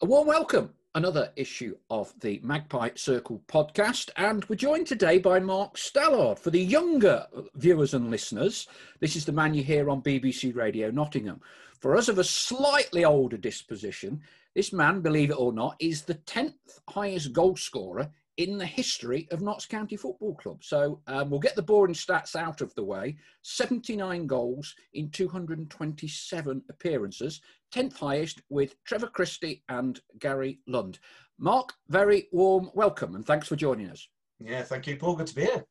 A warm welcome, another issue of the Magpie Circle podcast, and we're joined today by Mark Stallard. For the younger viewers and listeners, this is the man you hear on BBC Radio Nottingham. For us of a slightly older disposition, this man, believe it or not, is the 10th highest goal scorer in the history of Notts County Football Club. So we'll get the boring stats out of the way. 79 goals in 227 appearances, 10th highest with Trevor Christie and Gary Lund. Mark, very warm welcome and thanks for joining us. Yeah, thank you, Paul. Good to be here.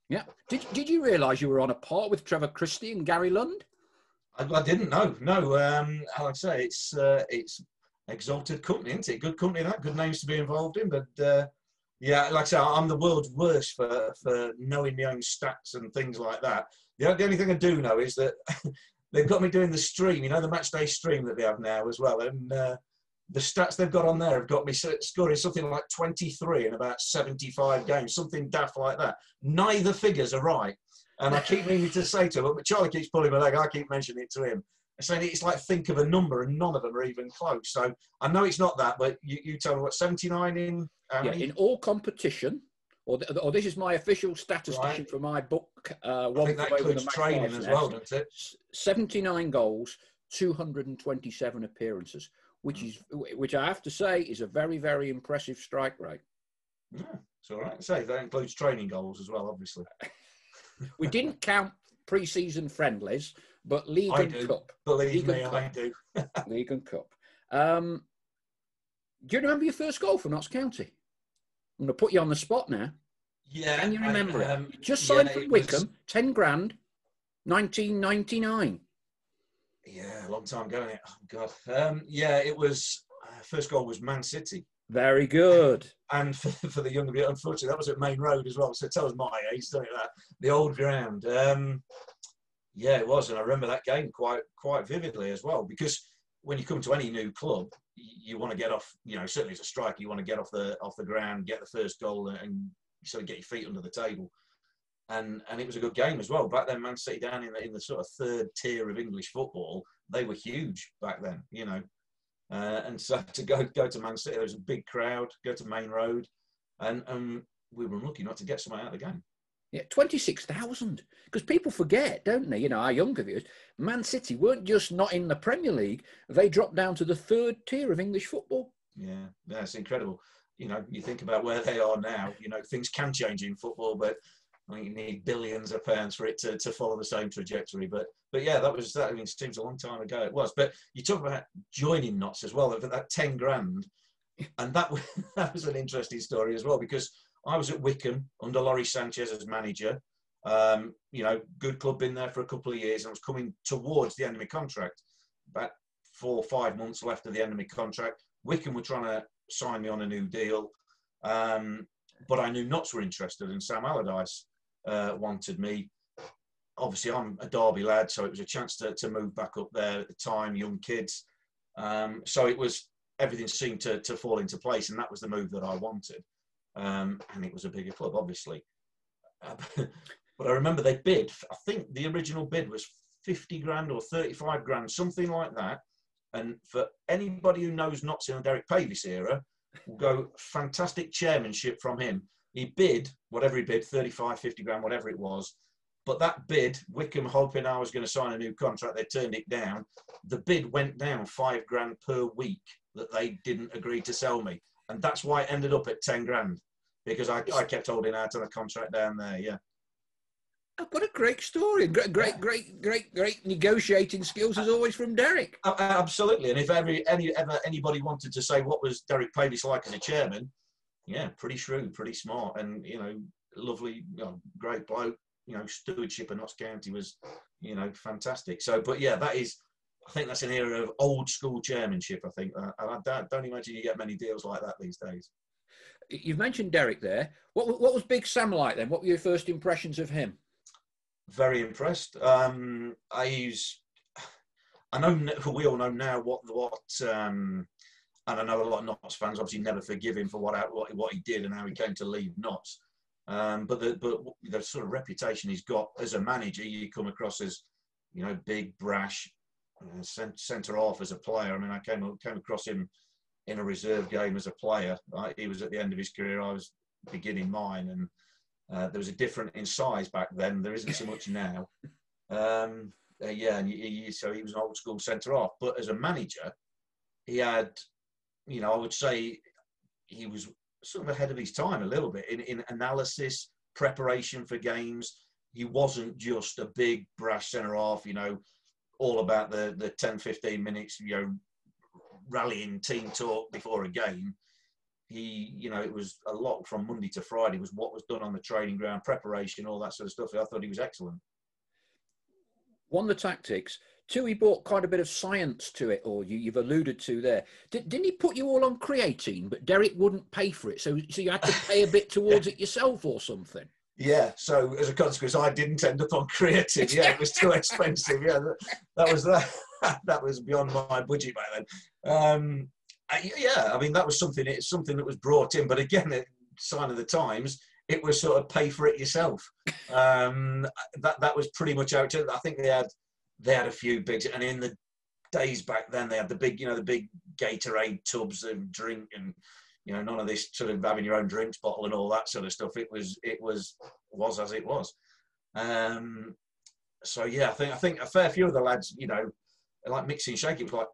Yeah. Did you realise you were on a par with Trevor Christie and Gary Lund? I didn't know. No, like I say, it's exalted company, isn't it? Good company, that. Good names to be involved in. But yeah, like I say, I'm the world's worst for knowing my own stats and things like that. The only thing I do know is that they've got me doing the stream, you know, the match day stream that they have now as well. And the stats they've got on there have got me scoring something like 23 in about 75 games, something daft like that. Neither figures are right. And I keep meaning to say to him, but Charlie keeps pulling my leg, I keep mentioning it to him. Saying it's like think of a number and none of them are even close. So I know it's not that, but you tell me what, 79 in? Yeah, in all competition, or this is my official statistician for my book. I think that includes training as well, doesn't it? 79 goals, 227 appearances, which I have to say is a very, very impressive strike rate. Yeah, it's all right. So that includes training goals as well, obviously. We didn't count pre-season friendlies, but League and Cup. Believe me, I do. League and Cup. Do you remember your first goal for Notts County? I'm going to put you on the spot now. Yeah. Can you remember it? You just signed for Wycombe, 10 grand, 1999. Yeah, a long time ago. Oh, God. Yeah, it was, first goal was Man City. Very good. And for the younger bit, unfortunately, that was at Main Road as well. So it tells my age, doesn't it, that? The old ground. Yeah, it was. And I remember that game quite vividly as well, because when you come to any new club, you want to get off, you know, certainly as a striker, you want to get off the ground, get the first goal and sort of get your feet under the table. And it was a good game as well. Back then, Man City down in the sort of third tier of English football, they were huge back then, you know. And so to go to Man City, there was a big crowd, go to Main Road, and we were unlucky not to get something out of the game. Yeah, 26,000. Because people forget, don't they? You know, our younger viewers, Man City weren't just not in the Premier League, they dropped down to the third tier of English football. Yeah, it's incredible. You know, you think about where they are now, you know, things can change in football, but I think you need billions of pounds for it to follow the same trajectory. But yeah, that. I mean, it seems a long time ago it was. But you talk about joining Notts as well, that 10 grand. And that was an interesting story as well, because I was at Wycombe under Laurie Sanchez as manager. You know, good club, been there for a couple of years, and I was coming towards the end of my contract. About 4 or 5 months left of the end of my contract. Wycombe were trying to sign me on a new deal. But I knew Notts were interested, and Sam Allardyce wanted me. Obviously, I'm a Derby lad, so it was a chance to move back up there at the time, young kids. So it was, everything seemed to fall into place, and that was the move that I wanted. And it was a bigger club, obviously. But I remember they bid, I think the original bid was 50 grand or 35 grand, something like that. And for anybody who knows Notts in the Derek Pavis era, will go fantastic chairmanship from him. He bid, whatever he bid, 35, 50 grand, whatever it was. But that bid, Wycombe hoping I was going to sign a new contract, they turned it down. The bid went down 5 grand per week that they didn't agree to sell me. And that's why it ended up at 10 grand, because I kept holding out on a contract down there, yeah. What a great story. Great negotiating skills as always from Derek. Absolutely. And if anybody wanted to say what was Derek Pavis like as a chairman, yeah, pretty shrewd, pretty smart, and, you know, lovely, you know, great bloke. You know, stewardship of Notts County was, you know, fantastic. So, but yeah, I think that's an era of old school chairmanship, I think. I don't imagine you get many deals like that these days. You've mentioned Derek there. What was Big Sam like then? What were your first impressions of him? Very impressed. I know we all know now what and I know a lot of Notts fans obviously never forgive him for what he did and how he came to leave Notts. But the sort of reputation he's got as a manager, you come across as, you know, big, brash, centre half as a player. I mean, I came across him in a reserve game as a player. He was at the end of his career. I was beginning mine, and there was a difference in size back then. There isn't so much now. Yeah, and so he was an old school centre half. But as a manager, he had, you know, I would say he was sort of ahead of his time a little bit in analysis, preparation for games. He wasn't just a big brash centre half, you know, all about the 10, 15 minutes, you know, rallying team talk before a game. He, you know, it was a lot from Monday to Friday was what was done on the training ground, preparation, all that sort of stuff. I thought he was excellent. One, the tactics. Two, he brought quite a bit of science to it, or you've alluded to there. Didn't he put you all on creatine, but Derek wouldn't pay for it, so you had to pay a bit towards it yourself or something? Yeah, so as a consequence, I didn't end up on creatine. Yeah, it was too expensive. Yeah, that was that was beyond my budget back then. Yeah, I mean, that was something. It's something that was brought in, but again, sign of the times. It was sort of pay for it yourself. That was pretty much out. I think they had a few big, and in the days back then, they had the big, you know, the big Gatorade tubs of drink, and you know, none of this sort of having your own drinks bottle and all that sort of stuff. It was as it was. So yeah, I think a fair few of the lads, you know, like mixing and shaking. It was like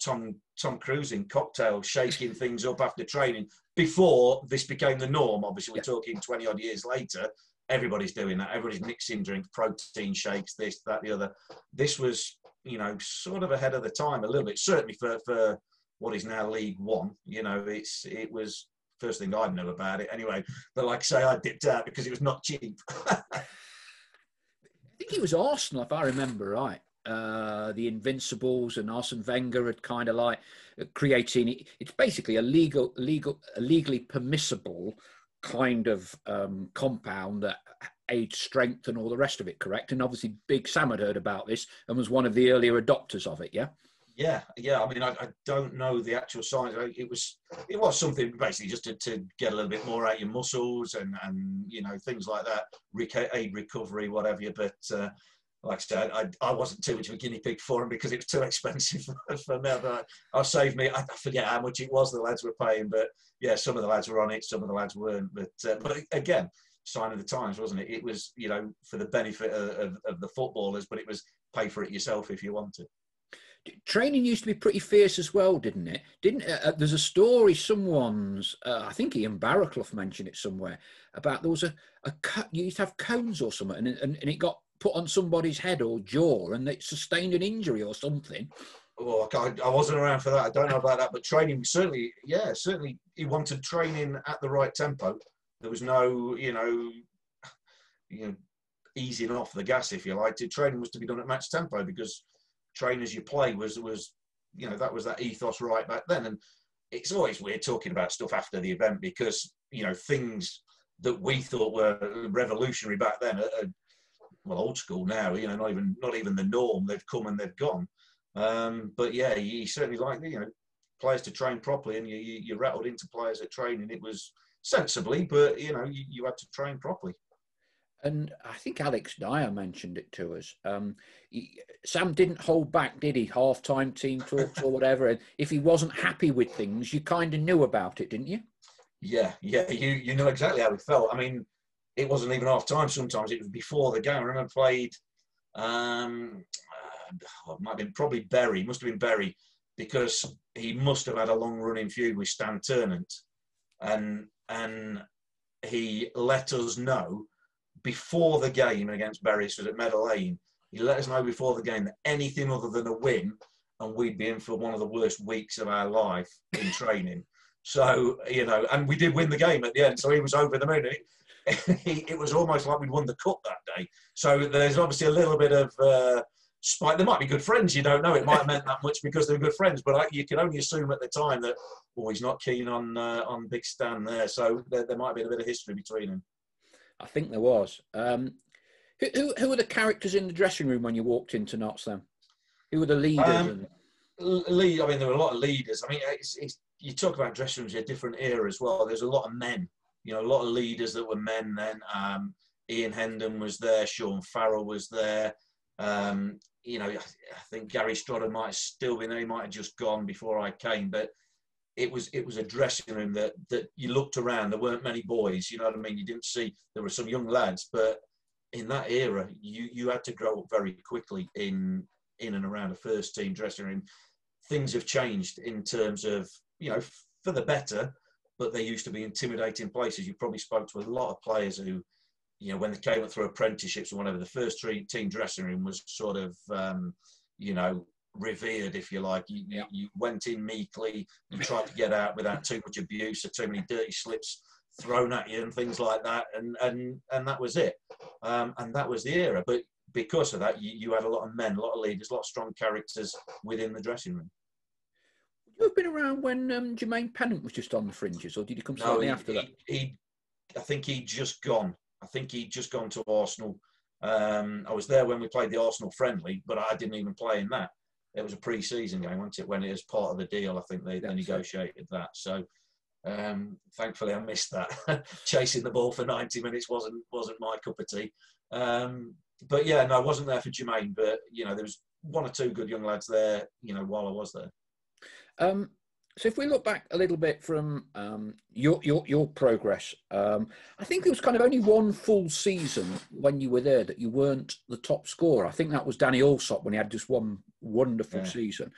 Tom Cruise in Cocktail, shaking things up after training before this became the norm. Obviously, we're talking 20 odd years later. Everybody's doing that. Everybody's mixing drinks, protein shakes, this, that, the other. This was, you know, sort of ahead of the time a little bit. Certainly for what is now League One. You know, it was first thing I knew about it anyway. But like I say, I dipped out because it was not cheap. I think it was Arsenal, if I remember right. The Invincibles and Arsene Wenger had kind of like creating. It's basically a legally permissible kind of compound that aids strength and all the rest of it. Correct? And obviously, Big Sam had heard about this and was one of the earlier adopters of it. Yeah. Yeah. I mean, I don't know the actual science. It was something basically just to get a little bit more out your muscles and you know, things like that, aid recovery, whatever. But like I said, I wasn't too much of a guinea pig for him because it was too expensive for me. But I'll save me. I forget how much it was the lads were paying, but yeah, some of the lads were on it, some of the lads weren't. But again, sign of the times, wasn't it? It was, you know, for the benefit of the footballers, but it was pay for it yourself if you wanted. Training used to be pretty fierce as well, didn't it? There's a story someone's, I think Ian Barraclough mentioned it somewhere, about there was a you used to have cones or something, and it got put on somebody's head or jaw, and it sustained an injury or something. Oh, I wasn't around for that. I don't know about that, but training certainly he wanted training at the right tempo. There was no, you know, easing off the gas, if you like. Training was to be done at match tempo because train as you play was, you know, that was that ethos right back then. And it's always weird talking about stuff after the event because, you know, things that we thought were revolutionary back then are well, old school now, you know, not even the norm. They've come and they've gone. But yeah, you certainly like, you know, players to train properly, and you rattled into players at training. It was sensibly, but you know, you had to train properly. And I think Alex Dyer mentioned it to us. Sam didn't hold back, did he? Half-time team talks or whatever. And if he wasn't happy with things, you kind of knew about it, didn't you? Yeah. You know exactly how he felt. I mean, it wasn't even half-time sometimes. It was before the game. I remember played, it might have been probably Bury. Must have been Bury because he must have had a long-running feud with Stan Ternant. And he let us know before the game against Bury, so at Meadow Lane, he let us know before the game that anything other than a win, and we'd be in for one of the worst weeks of our life in training. So, you know, and we did win the game at the end, so he was over the moon. It was almost like we'd won the cup that day. So there's obviously a little bit of spite. They might be good friends, you don't know. It might have meant that much because they're good friends, but you can only assume at the time that, he's not keen on Big Stan there. So there might be a bit of history between them. I think there was. Who were the characters in the dressing room when you walked into Notts then? Who were the leaders? I mean, there were a lot of leaders. I mean, you talk about dressing rooms in a different era as well. There's a lot of men, you know, a lot of leaders that were men then. Ian Hendon was there. Sean Farrell was there. You know, I think Gary Strodder might have still been there. He might have just gone before I came. But it was a dressing room that you looked around. There weren't many boys. You know what I mean? You didn't see. There were some young lads, but in that era, you had to grow up very quickly in and around a first team dressing room. Things have changed in terms of, you know, for the better, but they used to be intimidating places. You probably spoke to a lot of players who, you know, when they came up through apprenticeships or whatever, the first team dressing room was sort of, you know, revered, if you like. You went in meekly, you tried to get out without too much abuse or too many dirty slips thrown at you and things like that, and that was it. And that was the era. But because of that, you had a lot of men, a lot of leaders, a lot of strong characters within the dressing room. You have been around when Jermaine Pennant was just on the fringes, or did he come slightly after that? I think he'd just gone. I think he'd just gone to Arsenal. I was there when we played the Arsenal friendly, but I didn't even play in that. It was a pre-season game, wasn't it? When it was part of the deal, I think they negotiated that. So thankfully, I missed that. Chasing the ball for 90 minutes wasn't my cup of tea. But yeah, no, I wasn't there for Jermaine. But you know, there was one or two good young lads there. You know, while I was there. So if we look back a little bit from your progress, I think there was kind of only one full season when you were there that you weren't the top scorer. I think that was Danny Allsop when he had just one wonderful season.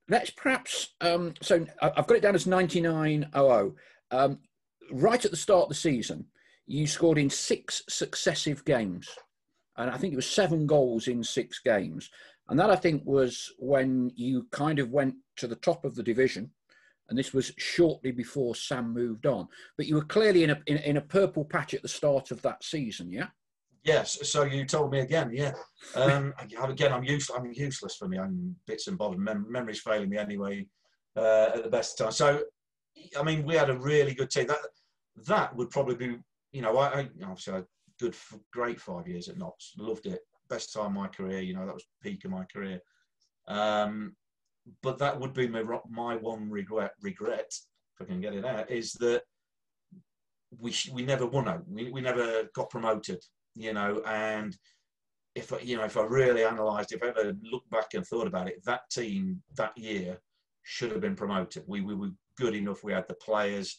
Let's perhaps, so I've got it down as 1900. Right at the start of the season, you scored in 6 successive games. And I think it was 7 goals in 6 games. And that, I think, was when you kind of went to the top of the division. And this was shortly before Sam moved on. But you were clearly in a purple patch at the start of that season, yeah? Yes. So you told me again, yeah. Again, I'm useless for me. I'm bits and bobs. Memory's failing me anyway at the best time. So, I mean, we had a really good team. That would probably be, you know, I obviously had a great 5 years at Notts. Loved it. Best time of my career, you know, that was the peak of my career. But that would be my one regret, if I can get it out, is that we never won out. We never got promoted, you know. And if I really analysed, if I ever looked back and thought about it, that team that year should have been promoted. We were good enough. We had the players.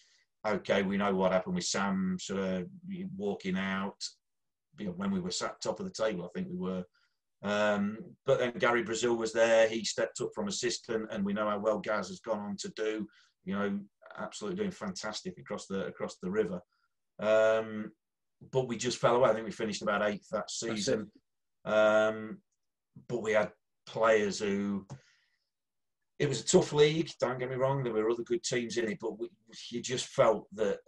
Okay, we know what happened with Sam sort of walking out. You know, when we were sat top of the table, I think we were. But then Gary Brazil was there. He stepped up from assistant, and we know how well Gaz has gone on to do. You know, absolutely doing fantastic across the river. But we just fell away. I think we finished about 8th that season. But we had players who. It was a tough league. Don't get me wrong. There were other good teams in it, but you just felt that.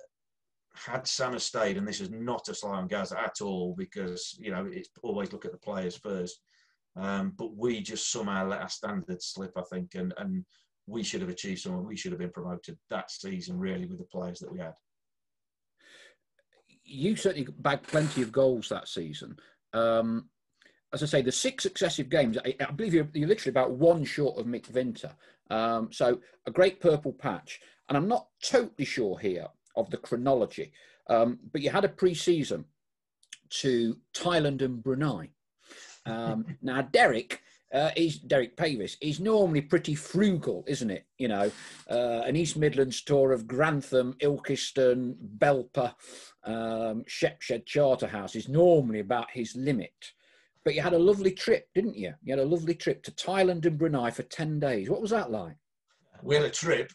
Had Sam stayed, and this is not a sly on Gaz at all, because, you know, it's always look at the players first. But we just somehow let our standards slip, I think, and we should have achieved something. We should have been promoted that season, really, with the players that we had. You certainly bagged plenty of goals that season. As I say, the 6 successive games, I believe you're literally about 1 short of Mick Vinter. So a great purple patch. And I'm not totally sure here of the chronology, but you had a pre-season to Thailand and Brunei. Now, Derek Pavis is normally pretty frugal, isn't it? You know, an East Midlands tour of Grantham, Ilkeston, Belper, Shepshed Charterhouse is normally about his limit. But you had a lovely trip, didn't you? You had a lovely trip to Thailand and Brunei for 10 days. What was that like? We had a trip.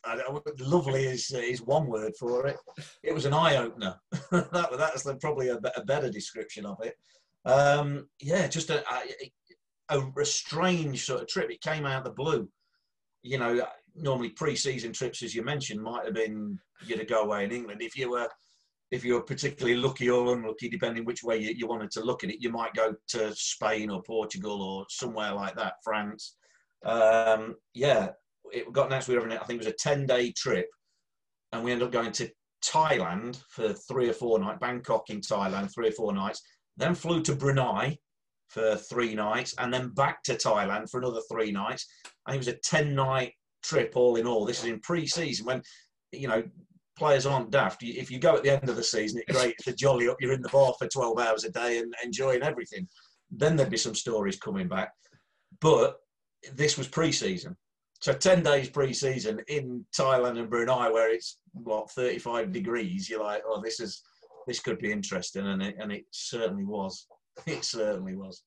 Lovely is one word for it. It was an eye-opener. That's probably a better description of it. Just a strange sort of trip. It came out of the blue. You know, normally pre-season trips, as you mentioned, might have been to go away in England. If you were particularly lucky or unlucky, depending which way you wanted to look at it, you might go to Spain or Portugal or somewhere like that, France. It got announced we were having, I think it was a 10-day trip, and we ended up going to Thailand for 3 or 4 nights, Bangkok in Thailand, 3 or 4 nights, then flew to Brunei for 3 nights, and then back to Thailand for another 3 nights. And it was a 10-night trip all in all. This is in pre-season when, you know, players aren't daft. If you go at the end of the season, it's great to jolly up. You're in the bar for 12 hours a day and enjoying everything. Then there'd be some stories coming back. But this was pre-season. So 10 days pre-season in Thailand and Brunei, where it's what 35 degrees. You're like, oh, this could be interesting, and it certainly was. It certainly was.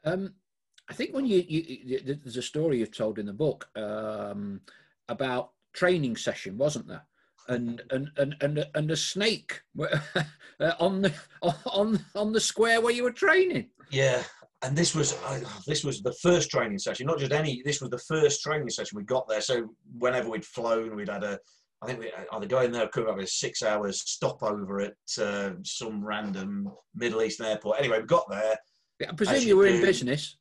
I think when there's a story you've told in the book about training session, wasn't there? And a snake on the square where you were training. Yeah, and this was the first training session, not just any. This was the first training session we got there. So whenever we'd flown, we'd had I think we either go in there or come back with a 6 hours stopover at some random Middle Eastern airport. Anyway, we got there. I presume you were in business.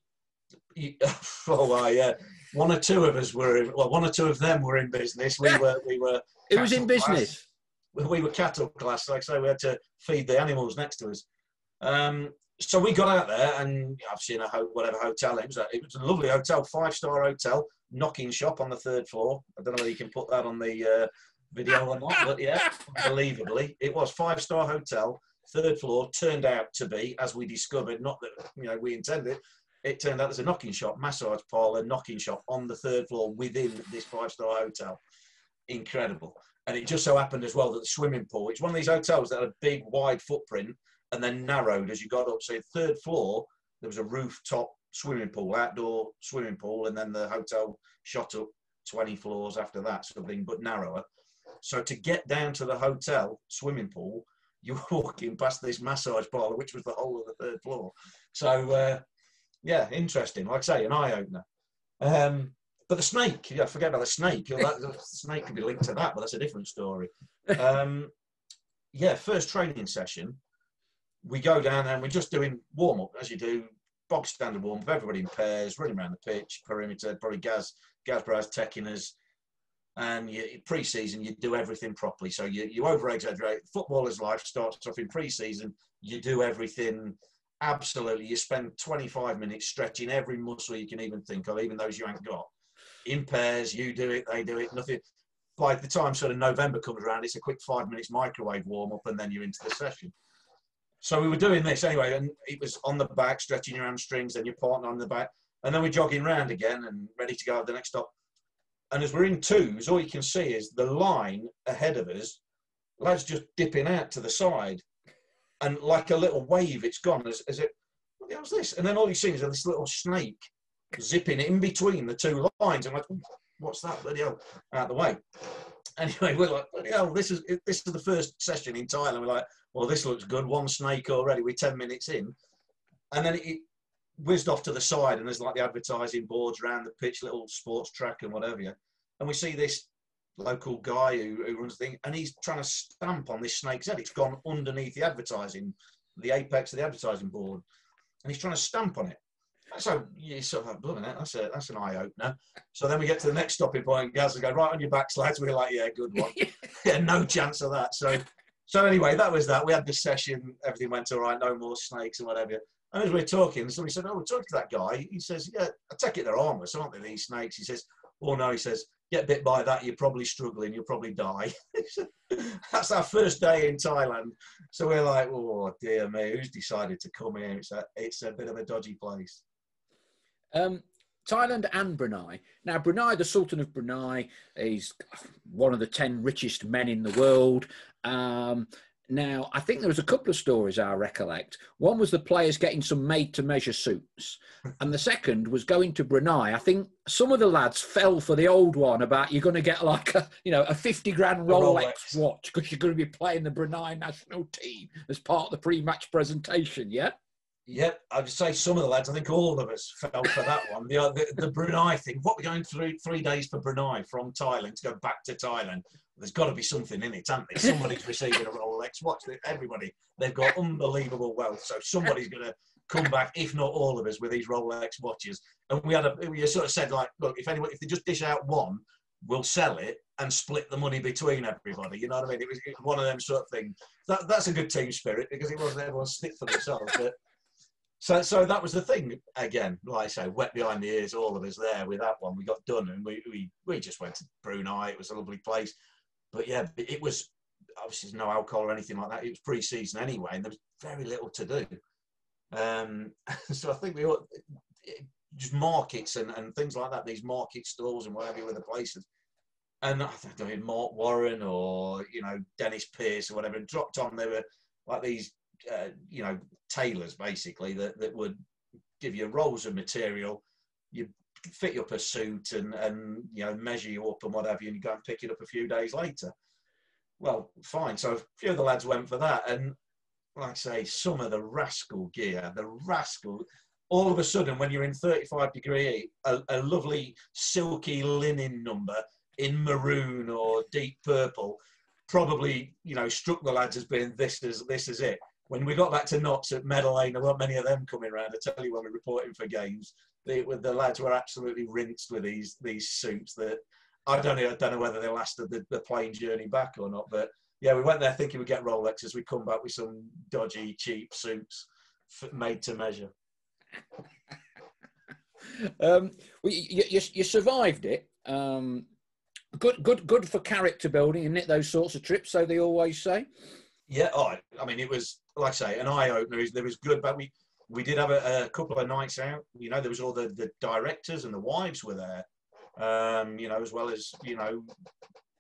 Oh, well, yeah. One or two of them were in business. We were. It was in business. We were cattle class, like I say. We had to feed the animals next to us. So we got out there, and I've seen whatever hotel it was. It was a lovely hotel, 5-star hotel, knocking shop on the 3rd floor. I don't know whether you can put that on the video or not, but yeah, unbelievably, it was 5-star hotel, 3rd floor. Turned out to be, as we discovered, not that we intended. It turned out there's a knocking shop, massage parlour, knocking shop on the 3rd floor within this 5-star hotel. Incredible. And it just so happened as well that the swimming pool, it's one of these hotels that had a big, wide footprint and then narrowed as you got up. So 3rd floor, there was a rooftop swimming pool, outdoor swimming pool, and then the hotel shot up 20 floors after that, sort of thing, but narrower. So to get down to the hotel swimming pool, you're walking past this massage parlour, which was the whole of the 3rd floor. So, yeah, interesting. Like I say, an eye-opener. But the snake, forget about the snake. The snake could be linked to that, but that's a different story. Yeah, first training session, we go down there and we're just doing warm-up, as you do, bog standard warm-up, everybody in pairs, running around the pitch, perimeter, probably Gaz Braz teching us. And pre-season, you do everything properly. So you over-exaggerate. Footballer's life starts off in pre-season. You do everything absolutely. You spend 25 minutes stretching every muscle you can even think of, even those you ain't got. In pairs, you do it, they do it, nothing. By the time sort of November comes around, it's a quick 5 minutes microwave warm-up, and then you're into the session. So we were doing this anyway, and it was on the back, stretching your hamstrings, then your partner on the back. And then we're jogging around again and ready to go at the next stop. And as we're in twos, all you can see is the line ahead of us, lads just dipping out to the side. And like a little wave, it's gone. As it, what the hell's this? And then all you see is this little snake zipping in between the two lines. I'm like, what's that? Bloody hell, out of the way. Anyway, we're like, bloody hell, this is the first session in Thailand. We're like, well, this looks good. One snake already. We're 10 minutes in. And then it whizzed off to the side, and there's like the advertising boards around the pitch, little sports track and whatever. And we see this local guy who runs the thing, and he's trying to stamp on this snake's head. It's gone underneath the advertising, the apex of the advertising board, and he's trying to stamp on it. So you sort of like, that's an eye opener. So then we get to the next stopping point, and Gaz will go, right on your backs, lads. We're like, yeah, good one. Yeah, no chance of that. So anyway, that was that. We had this session. Everything went all right. No more snakes and whatever. And as we were talking, somebody said, oh, we're talking to that guy. He says, yeah, I take it they're harmless, aren't they, these snakes? He says, oh, no. He says, get bit by that, you're probably struggling. You'll probably die. That's our first day in Thailand. So we're like, oh, dear me, who's decided to come here? It's a bit of a dodgy place. Thailand and Brunei. Now, Brunei, the Sultan of Brunei, is one of the 10 richest men in the world. Now, I think there was a couple of stories I recollect. One was the players getting some made-to-measure suits, and the second was going to Brunei. I think some of the lads fell for the old one about you're going to get like a 50 grand Rolex watch because you're going to be playing the Brunei national team as part of the pre-match presentation. Yeah. Yep, I'd say some of the lads, I think all of us fell for that one. The Brunei thing. What, we're going through 3 days for Brunei from Thailand to go back to Thailand. There's got to be something in it, hasn't there? Somebody's receiving a Rolex watch. Everybody, they've got unbelievable wealth. So somebody's going to come back, if not all of us, with these Rolex watches. And we sort of said, like, look, if they just dish out one, we'll sell it and split the money between everybody. You know what I mean? It was one of them sort of things. That's a good team spirit, because it wasn't everyone stick for themselves. But So that was the thing. Again, like I say, wet behind the ears, all of us there with that one. We got done, and we just went to Brunei. It was a lovely place. But yeah, it was obviously no alcohol or anything like that. It was pre-season anyway, and there was very little to do. So I think just markets and things like that, these market stalls and whatever with the places. And I don't know, Mark Warren or, you know, Dennis Pearce or whatever, dropped on. They were like these, you know, tailors basically that would give you rolls of material. You fit you up a suit and you know, measure you up and whatever, and you go and pick it up a few days later. Well, fine. So a few of the lads went for that. And like I say, some of the rascal gear, all of a sudden, when you're in 35 degree heat, a lovely silky linen number in maroon or deep purple probably, you know, struck the lads as being this is it. When we got back to Notts at Meadow Lane, there weren't many of them coming around. I tell you, when we were reporting for games, the lads were absolutely rinsed with these suits that I don't know whether they lasted the plane journey back or not. But yeah, we went there thinking we'd get Rolexes. We come back with some dodgy, cheap suits made to measure. Well, you survived it. Good for character building, isn't it? Those sorts of trips, so they always say. Yeah, I mean, it was, like I say, an eye opener. There was good, but we did have a couple of nights out. You know, there was all the directors and the wives were there. You know, as well as, you know,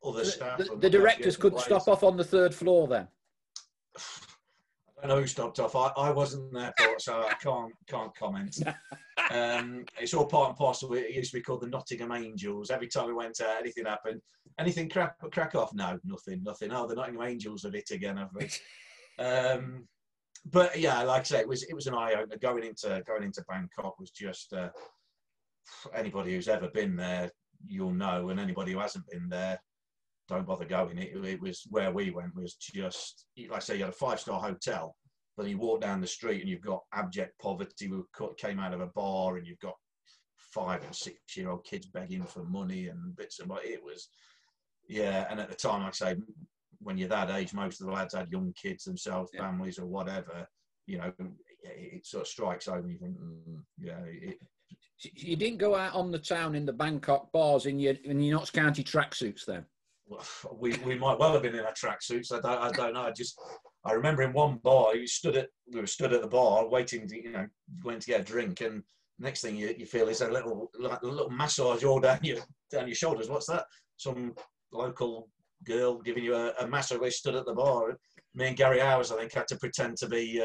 other staff. The directors couldn't stop off on the third floor then. I don't know who stopped off. I wasn't there for it, so I can't comment. It's all part and parcel. It used to be called the Nottingham Angels. Every time we went out, anything happened. Anything crack off? No, nothing. Oh, the Nottingham Angels have hit again, have we? But yeah, like I say, it was an eye opener. Going into Bangkok was just anybody who's ever been there, you'll know, and anybody who hasn't been there, don't bother going. It was where we went was just, like I say, you had a 5-star hotel, but you walk down the street and you've got abject poverty. We came out of a bar and you've got 5 and 6-year-old kids begging for money and bits and bits. It was, yeah. And at the time, like I say, when you're that age, most of the lads had young kids themselves, families or whatever. You know, it sort of strikes home. You think, yeah. You didn't go out on the town in the Bangkok bars in your Notts County tracksuits then? Well, we might well have been in our tracksuits. I don't know. I remember in one bar, we were stood at the bar waiting to, you know, going to get a drink, and next thing you feel is a little massage all down your shoulders. What's that? Some local girl giving you a massage. We stood at the bar. Me and Gary Howes, I think, had to pretend to be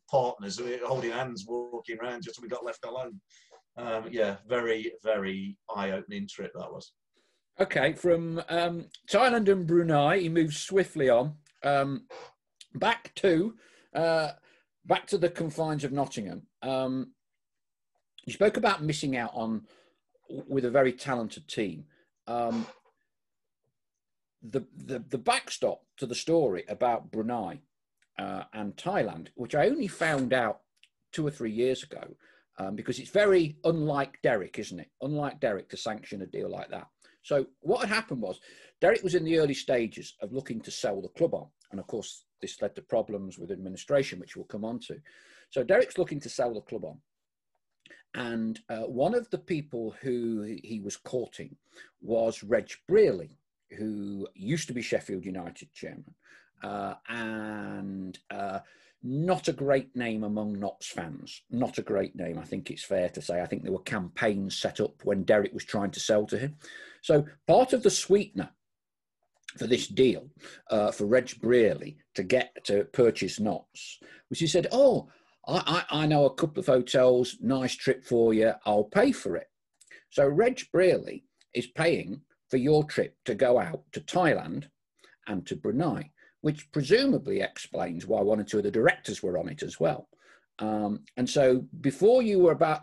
partners, holding hands, walking around just so we got left alone. Yeah, very, very eye-opening trip that was. Okay, from Thailand and Brunei, he moves swiftly on back to the confines of Nottingham. You spoke about missing out with a very talented team. The backstop to the story about Brunei and Thailand, which I only found out 2 or 3 years ago, because it's very unlike Derek, isn't it? Unlike Derek to sanction a deal like that. So what had happened was Derek was in the early stages of looking to sell the club on. And of course, this led to problems with administration, which we'll come on to. So Derek's looking to sell the club on. And one of the people who he was courting was Reg Brearley, who used to be Sheffield United chairman, and not a great name among Notts fans. Not a great name, I think it's fair to say. I think there were campaigns set up when Derek was trying to sell to him. So part of the sweetener for this deal, for Reg Brearley to get to purchase Notts, was he said, oh, I know a couple of hotels, nice trip for you, I'll pay for it. So Reg Brearley is paying for your trip to go out to Thailand and to Brunei, which presumably explains why 1 or 2 of the directors were on it as well. And so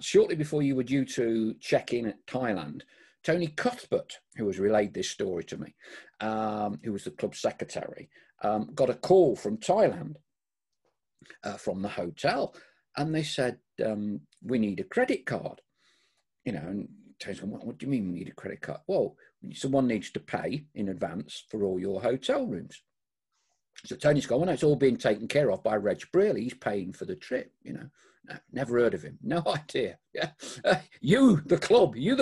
shortly before you were due to check in at Thailand, Tony Cuthbert, who has relayed this story to me, who was the club secretary, got a call from Thailand, from the hotel, and they said, we need a credit card. You know, and Tony's going, what do you mean we need a credit card? Well, someone needs to pay in advance for all your hotel rooms. So Tony's gone, well, no, it's all being taken care of by Reg Brearley. He's paying for the trip, you know. No, never heard of him. No idea. Yeah. You, the club, you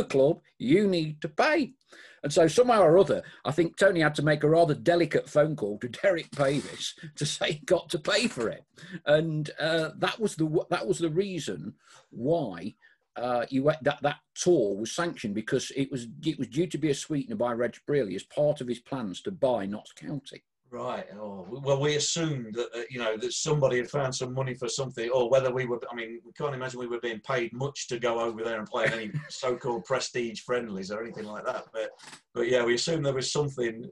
need to pay. And so somehow or other, I think Tony had to make a rather delicate phone call to Derek Pavis to say he got to pay for it. And that was the reason why that tour was sanctioned because it was due to be a sweetener by Reg Brearley as part of his plans to buy Notts County. Right. Oh, well, we assumed that that somebody had found some money for something, or whether we were. I mean, we can't imagine we were being paid much to go over there and play in any so-called prestige friendlies or anything like that. But yeah, we assumed there was something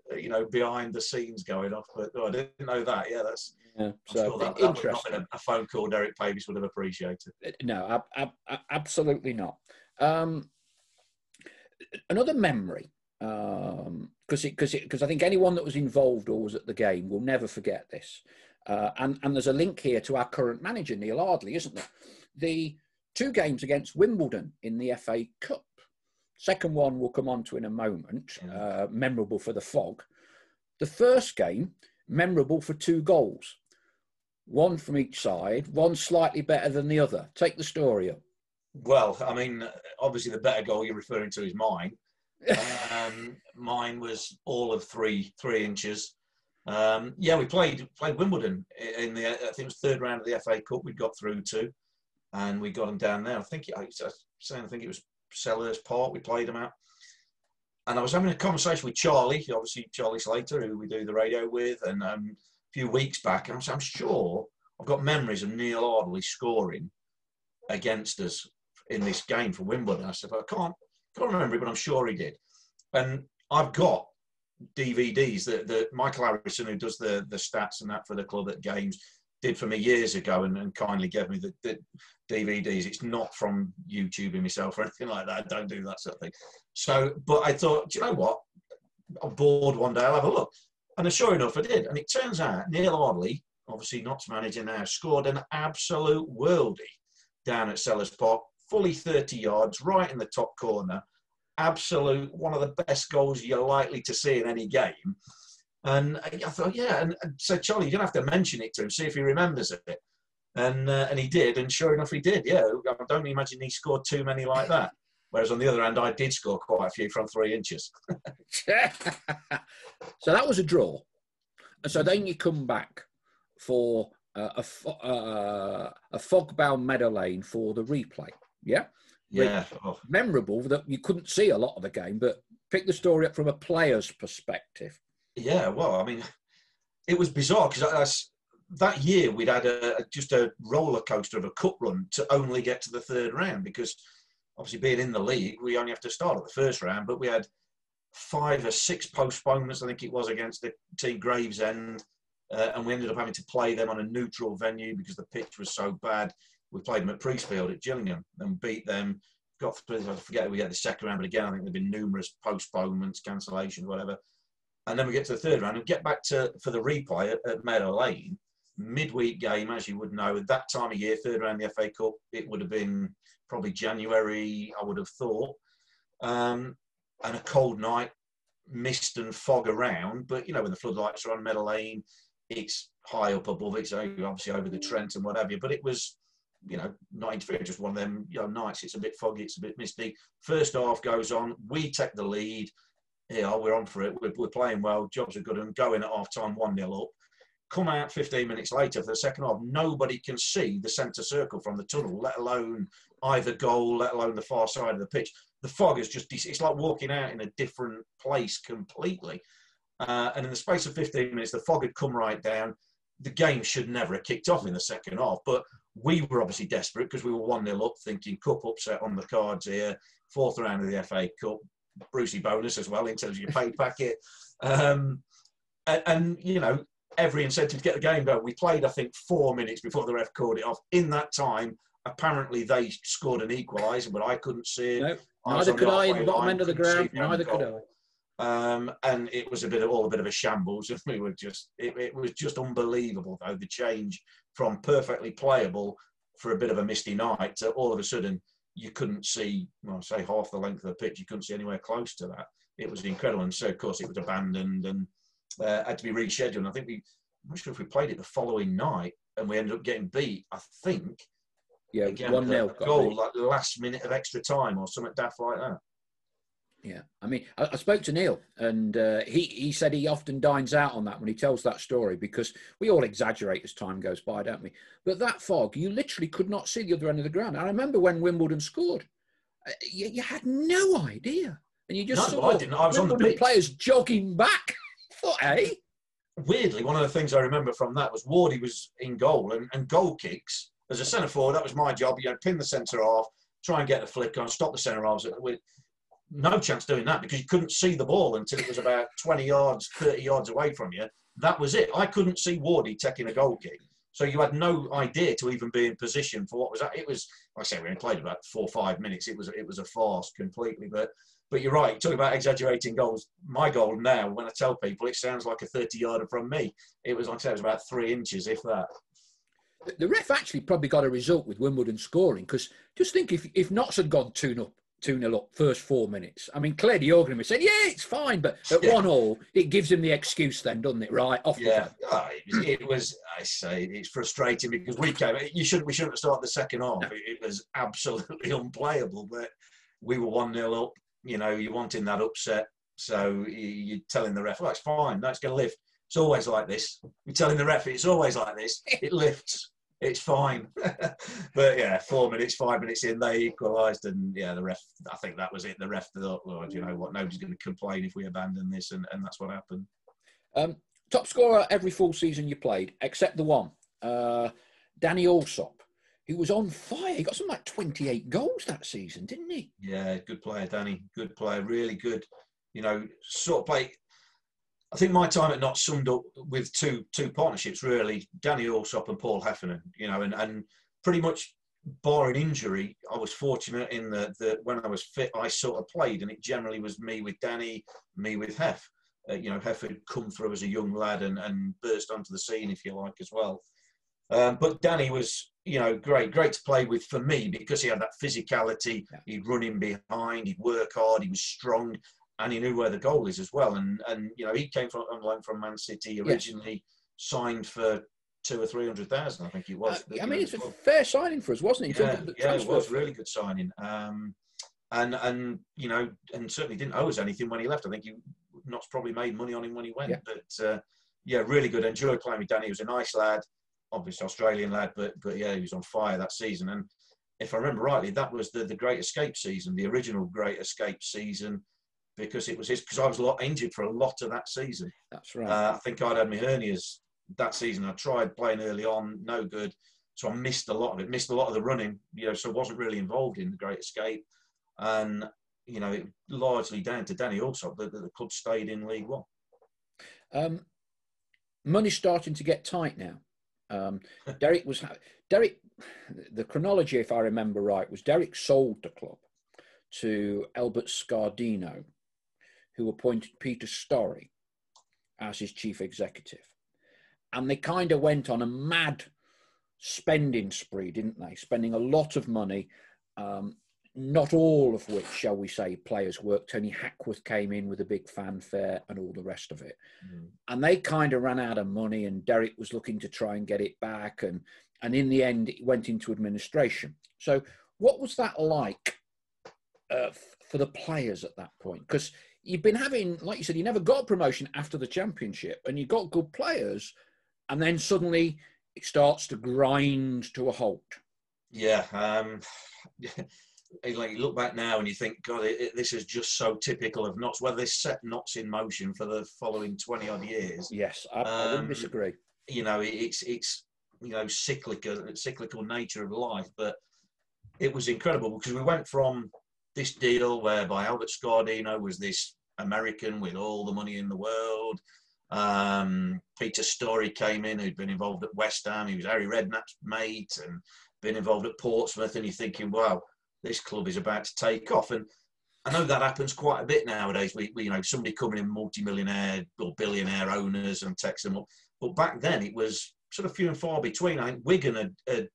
behind the scenes going off. But I didn't know that. Yeah, that's. Yeah, so I'm sure that would not been a phone call Derek Pavis would have appreciated. No, absolutely not. Another memory. Because I think anyone that was involved or was at the game will never forget this. And there's a link here to our current manager, Neil Ardley, isn't there? The 2 games against Wimbledon in the FA Cup. Second one we'll come on to in a moment, memorable for the fog. The first game, memorable for 2 goals. One from each side, one slightly better than the other. Take the story up. Well, I mean, obviously the better goal you're referring to is mine. Mine was all of 3 inches. We played Wimbledon in the, I think it was 3rd round of the FA Cup. We got through to, and we got them down there. I think it was Sellers Park. We played them out, and I was having a conversation with Charlie, obviously Charlie Slater, who we do the radio with, and a few weeks back, and I'm sure I've got memories of Neil Ardley scoring against us in this game for Wimbledon. I said, I can't remember it, but I'm sure he did. And I've got DVDs that Michael Harrison, who does the stats and that for the club at games, did for me years ago and kindly gave me the DVDs. It's not from YouTubing myself or anything like that. I don't do that sort of thing. So, but I thought, do you know what? I'm bored one day, I'll have a look. And sure enough, I did. And it turns out Neil Ardley, obviously Notts manager now, scored an absolute worldie down at Sellers Park, fully 30 yards, right in the top corner. Absolute, one of the best goals you're likely to see in any game. And I thought, yeah. And so, Charlie, you're going to have to mention it to him, see if he remembers it. And he did. And sure enough, he did. Yeah, I don't imagine he scored too many like that. Whereas on the other hand, I did score quite a few from 3 inches. So that was a draw. And so then you come back for a fog-bound Meadow Lane for the replay. Yeah? Yeah. Memorable that you couldn't see a lot of the game, but pick the story up from a player's perspective. Yeah, well, I mean, it was bizarre because that year we'd had just a roller coaster of a cup run to only get to the 3rd round because obviously being in the league, we only have to start at the 1st round, but we had 5 or 6 postponements, I think it was, against the team Gravesend, and we ended up having to play them on a neutral venue because the pitch was so bad. We played them at Priestfield at Gillingham and beat them. Got through, I forget we had the 2nd round, but again, I think there've been numerous postponements, cancellations, whatever. And then we get to the 3rd round and get back for the replay at Meadow Lane. Midweek game, as you would know, at that time of year, 3rd round of the FA Cup, it would have been probably January, I would have thought. And a cold night, mist and fog around. But, you know, when the floodlights are on Meadow Lane, it's high up above it, so obviously over the Trent and what have you. But it was, you know, not interfering, just one of them, you know, nights. It's a bit foggy, it's a bit misty. First half goes on, we take the lead. Yeah, we're on for it. We're playing well, jobs are good, and going at half time 1-0 up. Come out 15 minutes later for the second half, nobody can see the centre circle from the tunnel, let alone either goal, let alone the far side of the pitch. The fog is just, it's like walking out in a different place completely. And in the space of 15 minutes, the fog had come right down. The game should never have kicked off in the second half, but we were obviously desperate because we were 1-0 up, thinking cup upset on the cards here, 4th round of the FA Cup, Brucey bonus as well in terms of your pay packet. And, you know, every incentive to get the game going. We played, I think, 4 minutes before the ref called it off. In that time, apparently they scored an equaliser, but I couldn't see it. No, neither could I in the bottom end of the ground. Neither could I. And it was a bit of a shambles. And we were just, it was just unbelievable, though, the change from perfectly playable for a bit of a misty night to all of a sudden you couldn't see, well, say half the length of the pitch. You couldn't see anywhere close to that. It was incredible. And so, of course, it was abandoned and had to be rescheduled. I think I'm not sure if we played it the following night and we ended up getting beat, I think. Yeah, 1-0 goal, like the last minute of extra time or something daft like that. Yeah, I mean, I spoke to Neil, and he said he often dines out on that when he tells that story, because we all exaggerate as time goes by, don't we? But that fog, you literally could not see the other end of the ground. I remember when Wimbledon scored, you had no idea, and you just I didn't. I was on the Wimbledon pitch. players jogging back. I thought, hey. Weirdly, one of the things I remember from that was Wardy was in goal, and goal kicks as a centre forward. That was my job. You know, pin the centre half, try and get the flick on, stop the centre halves. No chance doing that because you couldn't see the ball until it was about 20 yards, 30 yards away from you. That was it. I couldn't see Wardy taking a goal kick. So you had no idea to even be in position for what was that. It was, like I say, we only played about 4 or 5 minutes. It was a farce completely. But you're right. Talking about exaggerating goals. My goal now, when I tell people, it sounds like a 30-yarder from me. It was, like I said, it was about 3 inches, if that. The ref actually probably got a result with Wimbledon scoring, because just think if Notts had gone 2-0 up first 4 minutes. I mean, clearly you're going to be saying, yeah, it's fine, but at 1-1, it gives him the excuse then, doesn't it? Right, off the top. It was, I say, it's frustrating because we shouldn't have started the second half. No. It was absolutely unplayable, but we were 1-0 up. You know, you're wanting that upset, so you're telling the ref, oh, it's fine, no, it's going to lift. It's always like this. You're telling the ref, it's always like this. It lifts. It's fine. But yeah, 4 minutes, 5 minutes in, they equalised. And yeah, the ref, I think that was it. The ref thought, well, do you know what? Nobody's going to complain if we abandon this. And that's what happened. Top scorer every full season you played, except the one. Danny Allsop, who was on fire. He got something like 28 goals that season, didn't he? Yeah, good player, Danny. Good player. Really good. You know, sort of play. I think my time at Notts summed up with two partnerships, really, Danny Allsop and Paul Heffernan, you know, and pretty much barring injury, I was fortunate in that when I was fit, I sort of played, and it generally was me with Danny, me with Hef. You know, Hef had come through as a young lad and burst onto the scene, if you like, as well. But Danny was, you know, great to play with for me because he had that physicality. Yeah. He'd run in behind, he'd work hard, he was strong. And he knew where the goal is as well. And you know, he came on loan from Man City originally, signed for 200,000 or 300,000, I think it was. I mean, it's a fair signing for us, wasn't it? Yeah, it was really good signing. And you know, and certainly didn't owe us anything when he left. I think Notts probably made money on him when he went. Yeah. But yeah, really good. Enjoyed playing with Danny. He was a nice lad, obviously Australian lad, but yeah, he was on fire that season. And if I remember rightly, that was the Great Escape season, the original Great Escape season. Because it was because I was injured for a lot of that season. That's right. I think I'd had my hernias that season. I tried playing early on, no good. So I missed a lot of it, missed a lot of the running, you know, so I wasn't really involved in the Great Escape. And, you know, it largely down to Danny Allsop that the club stayed in League One. Money's starting to get tight now. Derek, the chronology, if I remember right, was Derek sold the club to Albert Scardino, who appointed Peter Storey as his chief executive. And they kind of went on a mad spending spree, didn't they? Spending a lot of money, not all of which, shall we say, players work. Tony Hackworth came in with a big fanfare and all the rest of it. Mm. And they kind of ran out of money, and Derek was looking to try and get it back. And in the end, it went into administration. So what was that like for the players at that point? Because you've been having, like you said, you never got a promotion after the championship, and you got good players, and then suddenly it starts to grind to a halt. Yeah. Like you look back now and you think, God, this is just so typical of Notts. Whether they set Notts in motion for the following 20 odd years. Yes, I wouldn't disagree. You know, it's you know, cyclical nature of life, but it was incredible because we went from this deal whereby Albert Scardino was this American with all the money in the world. Peter Storey came in, who'd been involved at West Ham. He was Harry Redknapp's mate and been involved at Portsmouth. And you're thinking, wow, this club is about to take off. And I know that happens quite a bit nowadays. We you know, somebody coming in, multi-millionaire or billionaire owners, and takes them up. But back then it was sort of few and far between. I think Wigan had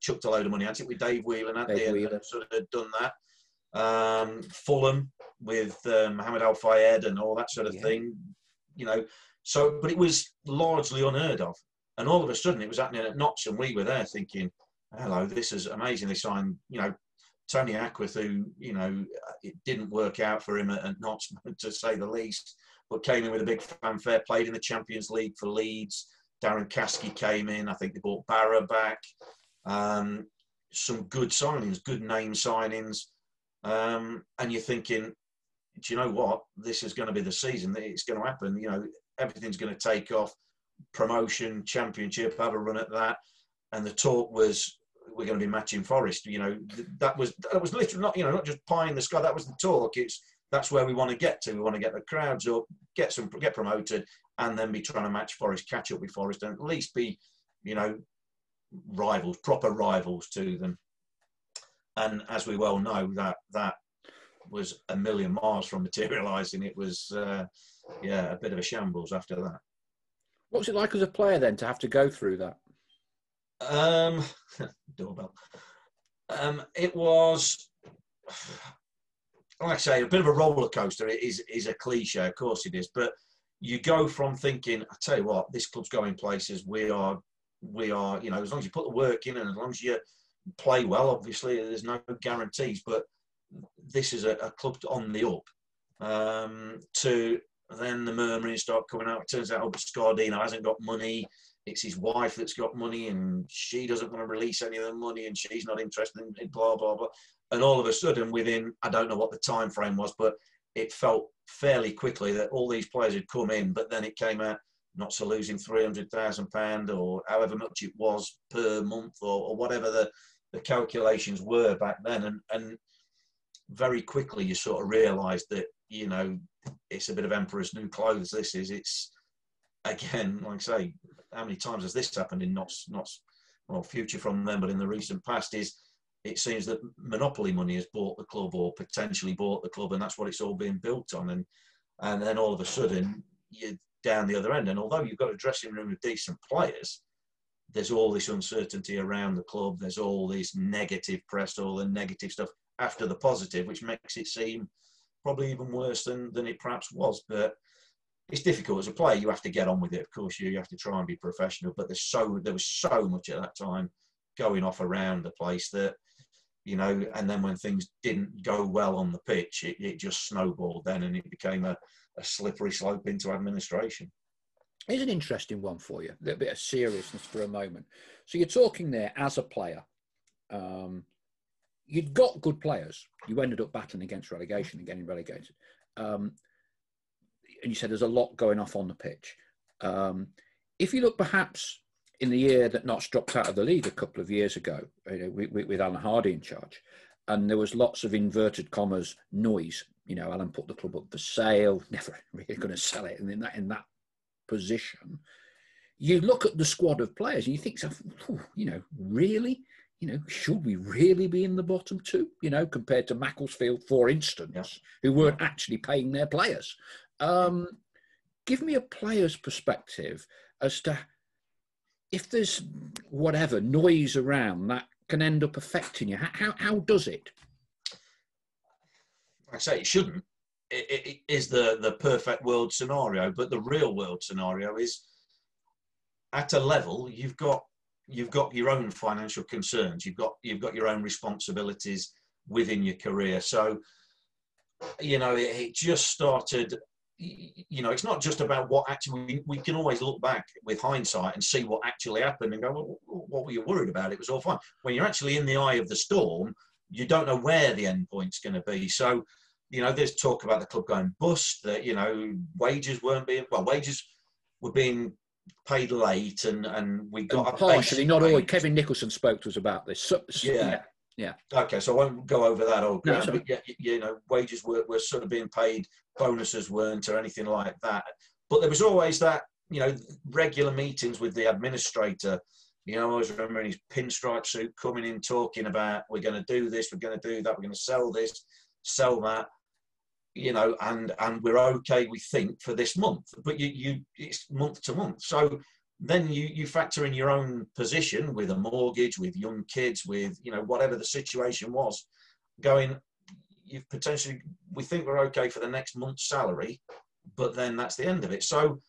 chucked a load of money at it with Dave Whelan, and sort of had done that. Fulham with Mohamed Al Fayed and all that sort of thing, you know. So, but it was largely unheard of, and all of a sudden it was happening at Notts, and we were there thinking, "Hello, this is amazing." They signed, you know, Tony Ackworth, who, you know, it didn't work out for him at Notts, to say the least, but came in with a big fanfare, played in the Champions League for Leeds. Darren Caskey came in. I think they brought Barra back. Some good signings, good name signings. And you're thinking, do you know what? This is going to be the season. It's going to happen. You know, everything's going to take off. Promotion, Championship, have a run at that. And the talk was, we're going to be matching Forest. You know, that was literally not, you know, not just pie in the sky. That was the talk. That's where we want to get to. We want to get the crowds up, get promoted, and then be trying to match Forest, catch up with Forest, and at least be, you know, rivals, proper rivals to them. And as we well know, that was a million miles from materialising. It was, a bit of a shambles after that. What was it like as a player then to have to go through that? Doorbell. It was, like I say, a bit of a roller coaster. It is a cliche, of course it is. But you go from thinking, I tell you what, this club's going places. We are, you know, as long as you put the work in and as long as you play well, obviously, there's no guarantees. But this is a club on the up. To then the murmurings start coming out. It turns out Scardino hasn't got money. It's his wife that's got money, and she doesn't want to release any of the money, and she's not interested in blah, blah, blah. And all of a sudden, within, I don't know what the time frame was, but it felt fairly quickly that all these players had come in, but then it came out not so losing £300,000 or however much it was per month or whatever the calculations were back then. And very quickly you sort of realised that, you know, it's a bit of emperor's new clothes. This is, it's, again, like I say, how many times has this happened in not future from them, but in the recent past, is it seems that monopoly money has bought the club or potentially bought the club, and that's what it's all being built on. And then all of a sudden you're down the other end. And although you've got a dressing room of decent players, there's all this uncertainty around the club. There's all this negative press, all the negative stuff after the positive, which makes it seem probably even worse than it perhaps was. But it's difficult as a player. You have to get on with it. Of course, you have to try and be professional. But there was so much at that time going off around the place that, you know, and then when things didn't go well on the pitch, it just snowballed then, and it became a slippery slope into administration. Here's an interesting one for you, a little bit of seriousness for a moment. So you're talking there as a player. You'd got good players. You ended up battling against relegation and getting relegated. And you said there's a lot going off on the pitch. If you look perhaps in the year that Notts dropped out of the league a couple of years ago, you know, with Alan Hardy in charge, and there was lots of inverted commas noise. You know, Alan put the club up for sale, never really going to sell it, and in that position, you look at the squad of players and you think, you know, really, you know, should we really be in the bottom two? You know, compared to Macclesfield, for instance, who weren't actually paying their players. Give me a player's perspective as to if there's whatever noise around that can end up affecting you. How does it? I say it shouldn't. It is the perfect world scenario, but the real world scenario is at a level you've got your own financial concerns, you've got your own responsibilities within your career. So, you know, it just started. You know, it's not just about what actually, we can always look back with hindsight and see what actually happened and go, well, what were you worried about? It was all fine. When you're actually in the eye of the storm, you don't know where the end point's going to be. So, you know, there's talk about the club going bust, that, you know, wages were being paid late, and we got partially, not all. Kevin Nicholson spoke to us about this. So, yeah. Okay, so I won't go over that old ground. No, but you know, wages were sort of being paid, bonuses weren't, or anything like that. But there was always that, you know, regular meetings with the administrator. You know, I always remember in his pinstripe suit coming in talking about, we're going to do this, we're going to do that, we're going to sell this, sell that. You know, and we're okay, we think, for this month. But it's month to month. So then you factor in your own position with a mortgage, with young kids, with, you know, whatever the situation was, going, you've potentially, we think we're okay for the next month's salary, but then that's the end of it. So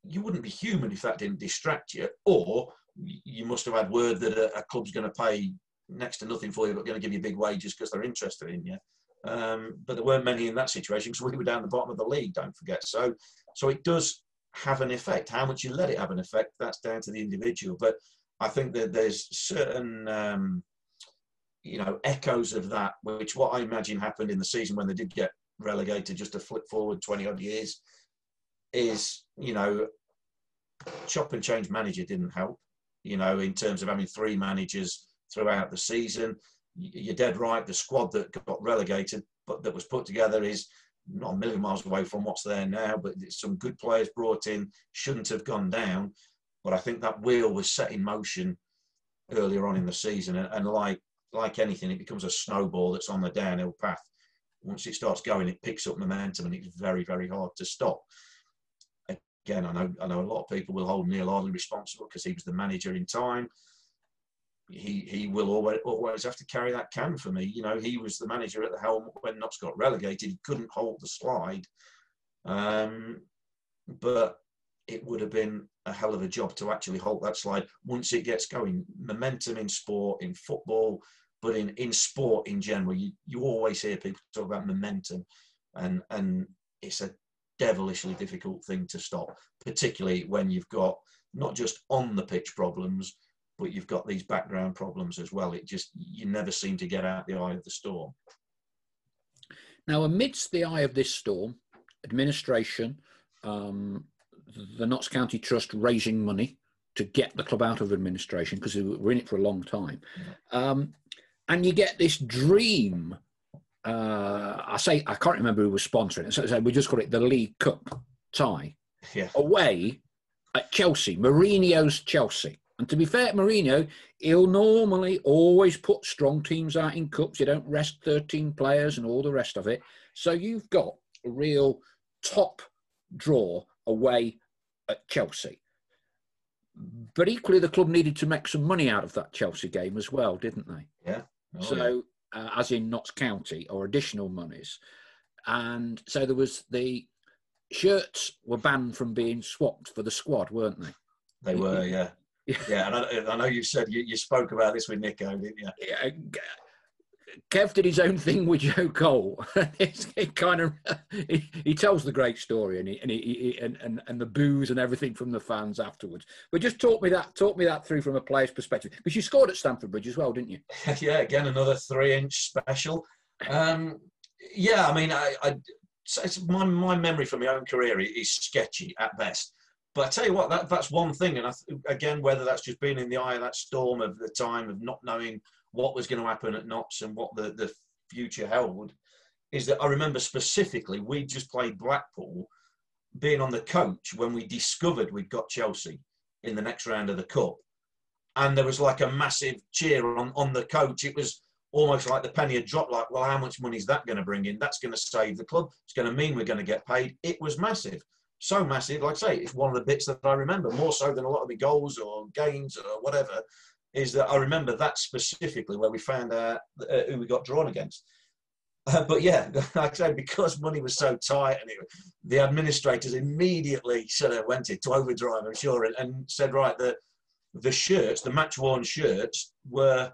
you wouldn't be human if that didn't distract you, or you must have had word that a club's going to pay next to nothing for you, but going to give you big wages because they're interested in you. But there weren't many in that situation because we were down the bottom of the league, don't forget. So it does have an effect. How much you let it have an effect, that's down to the individual. But I think that there's certain, echoes of that, which what I imagine happened in the season when they did get relegated, just to flip forward 20 odd years, is, chop and change manager didn't help, in terms of having 3 managers throughout the season. You're dead right. The squad that got relegated, but that was put together, is not a million miles away from what's there now, but some good players brought in, shouldn't have gone down. But I think that wheel was set in motion earlier on in the season. And like anything, it becomes a snowball that's on the downhill path. Once it starts going, it picks up momentum and it's very, very hard to stop. Again, I know a lot of people will hold Neil Ardley responsible because he was the manager in time. He will always have to carry that can for me. He was the manager at the helm when Notts got relegated. He couldn't hold the slide. But it would have been a hell of a job to actually hold that slide once it gets going. Momentum in sport, in football, but in sport in general, you always hear people talk about momentum, and it's a devilishly difficult thing to stop, particularly when you've got not just on the pitch problems, but you've got these background problems as well. You never seem to get out the eye of the storm. Now, amidst the eye of this storm, administration, the Notts County Trust raising money to get the club out of administration because we were in it for a long time. And you get this dream. I can't remember who was sponsoring it. So we just call it the League Cup tie away at Chelsea, Mourinho's Chelsea. And to be fair to Mourinho, he'll normally always put strong teams out in cups. You don't rest 13 players and all the rest of it. So you've got a real top draw away at Chelsea. But equally, the club needed to make some money out of that Chelsea game as well, didn't they? Yeah. As in Notts County, or additional monies. And so there was the shirts were banned from being swapped for the squad, weren't they? They were, yeah. Yeah, and I know you said you spoke about this with Nico, didn't you? Yeah. Kev did his own thing with Joe Cole. He tells the great story, and the boos and everything from the fans afterwards. But just talk me that through from a player's perspective, because you scored at Stamford Bridge as well, didn't you? Yeah, again another 3-inch special. Yeah, I mean, my memory from my own career is sketchy at best. But I tell you what, that's one thing, and again, whether that's just being in the eye of that storm of the time of not knowing what was going to happen at Notts and what the future held, is that I remember specifically we just played Blackpool, being on the coach when we discovered we'd got Chelsea in the next round of the Cup. And there was like a massive cheer on the coach. It was almost like the penny had dropped, like, well, how much money is that going to bring in? That's going to save the club. It's going to mean we're going to get paid. It was massive. So massive, like I say, it's one of the bits that I remember, more so than a lot of the goals or games or whatever, is that I remember that specifically where we found out who we got drawn against. But yeah, like I say, because money was so tight, and the administrators immediately sort of went into overdrive, I'm sure, and said, right, the shirts, the match-worn shirts, were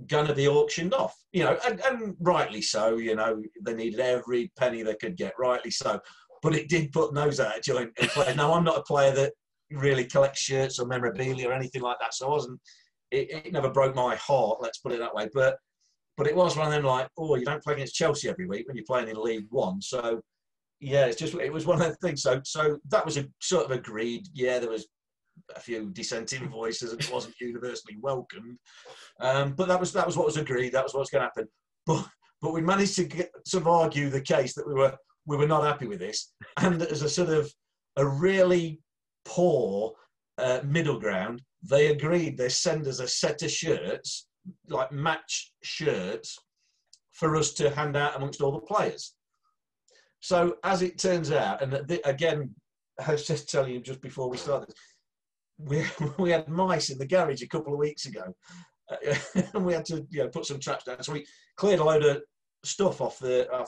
going to be auctioned off, and rightly so. They needed every penny they could get, rightly so. But it did put nose out of joint in play. Now, I'm not a player that really collects shirts or memorabilia or anything like that, so I wasn't. It never broke my heart, let's put it that way. But it was one of them, like, oh, you don't play against Chelsea every week when you're playing in League One. So yeah, it was one of those things. So that was a sort of agreed. Yeah, there was a few dissenting voices, and it wasn't universally welcomed. But that was what was agreed. That was what was going to happen. But we managed to sort of argue the case that we were not happy with this, and as a sort of a really poor middle ground, they agreed they send us a set of shirts, like match shirts, for us to hand out amongst all the players. So as it turns out, and again, I was just telling you just before we started, we had mice in the garage a couple of weeks ago, and we had to put some traps down. So we cleared a load of stuff off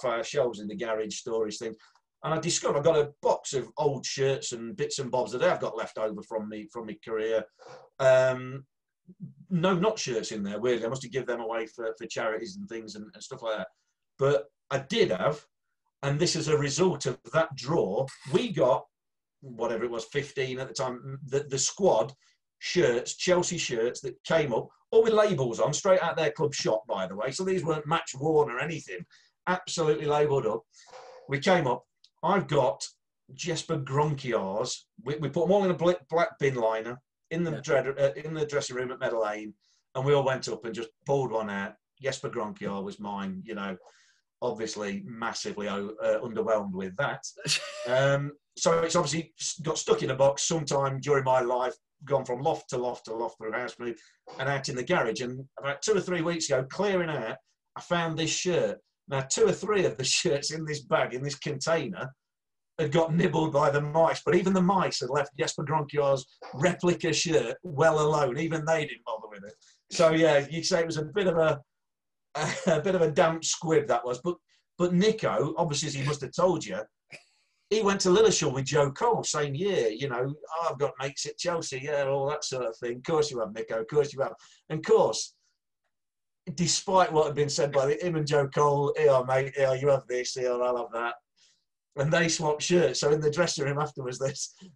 our shelves in the garage, storage things, and I discovered I got a box of old shirts and bits and bobs that I've got left over from my career, no not shirts in there, weirdly. I must have given them away for charities and things and stuff like that. But I did have, and this is a result of that draw, we got, whatever it was, 15 at the time, the squad shirts, Chelsea shirts that came up, all with labels on, straight out their club shop, by the way. So these weren't match worn or anything, absolutely labelled up. We came up, I've got Jesper Gronkiar's, we put them all in a black bin liner in the dressing room at Meadow Lane, and we all went up and just pulled one out. Jesper Gronkiar was mine, you know, obviously massively underwhelmed with that. So it's obviously got stuck in a box sometime during my life, gone from loft to loft to loft through house move and out in the garage. And about 2 or 3 weeks ago, clearing out, I found this shirt. Now, 2 or 3 of the shirts in this bag, in this container, had got nibbled by the mice, but even the mice had left Jesper Gronkiar's replica shirt well alone. Even they didn't bother with it. So yeah, you'd say it was a bit of a damp squib, that was. But Nico, obviously, as he must have told you, he went to Lilleshall with Joe Cole same year. You know, oh, I've got mates at Chelsea, yeah, all that sort of thing. Of course you have, Nico. Of course you have. And of course, despite what had been said by him and Joe Cole, here, mate, here, you have this, here, I'll have that. And they swapped shirts. So in the dressing room afterwards,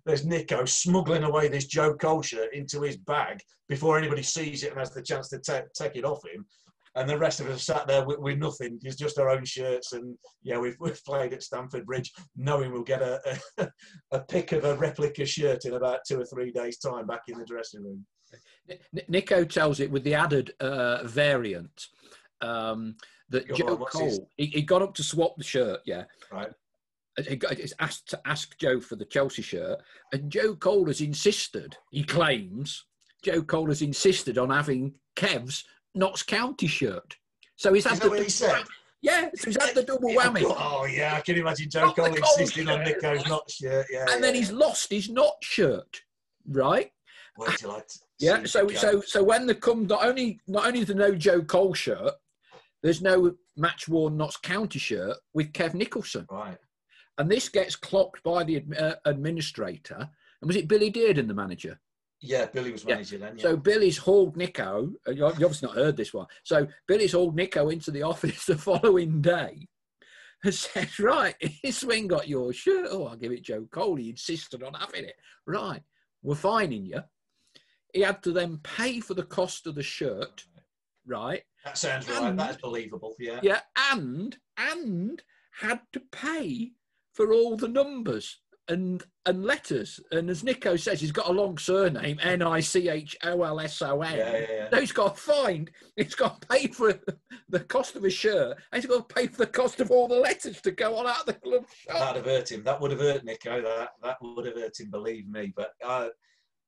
there's Nico smuggling away this Joe Cole shirt into his bag before anybody sees it and has the chance to take it off him. And the rest of us sat there with nothing. It's just our own shirts. And yeah, we've played at Stamford Bridge, knowing we'll get a pick of a replica shirt in about 2 or 3 days' time back in the dressing room. Nico tells it with the added variant that Joe Cole, he got up to swap the shirt, yeah. Right. He's asked to ask Joe for the Chelsea shirt, and Joe Cole has insisted, he claims, Joe Cole has insisted on having Kev's Notts County shirt. So he's had what he said? Yeah, so he's had the double whammy. Oh, yeah, I can imagine Joe Cole insisting on Nico's Notts shirt. Yeah, and then he's lost his Notts shirt, right? Wait till I yeah, so when they come, not only the no Joe Cole shirt, there's no match-worn Notts County shirt with Kev Nicholson. Right. And this gets clocked by the administrator. And was it Billy Dearden, the manager? Yeah, Billy was manager then. Yeah. So Billy's hauled Nico. You've obviously not heard this one. So Billy's hauled Nico into the office the following day and said, right, this swing got your shirt. Oh, I'll give it Joe Cole. He insisted on having it. Right, we're fining you. He had to then pay for the cost of the shirt, right? That sounds right. That is believable, yeah. Yeah, and had to pay for all the numbers and letters. And as Nico says, he's got a long surname, Nichoolson. Yeah. So he's got fined. He's got to pay for the cost of a shirt. And he's got to pay for the cost of all the letters to go on out of the club shop. That'd have hurt him. That would have hurt Nico. That would have hurt him, believe me. But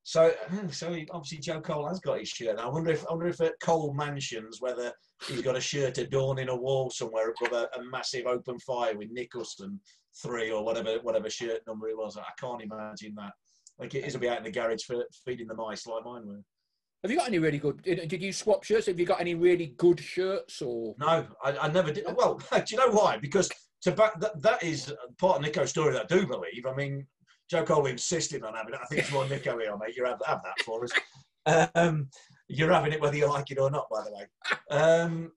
so obviously Joe Cole has got his shirt. I wonder if at Cole Mansions, whether he's got a shirt adorning a wall somewhere above a massive open fire with Nicholson 3 or whatever shirt number it was. I can't imagine that. Like it is a bit out in the garage for feeding the mice like mine were. Have you got any really good? Did you swap shirts? Have you got any really good shirts or? No, I never did. Well, do you know why? Because that is part of Nico's story that I do believe. I mean, Joe Cole insisted on having it. I think it's more Nico here, mate. You have that for us. You're having it whether you like it or not, by the way.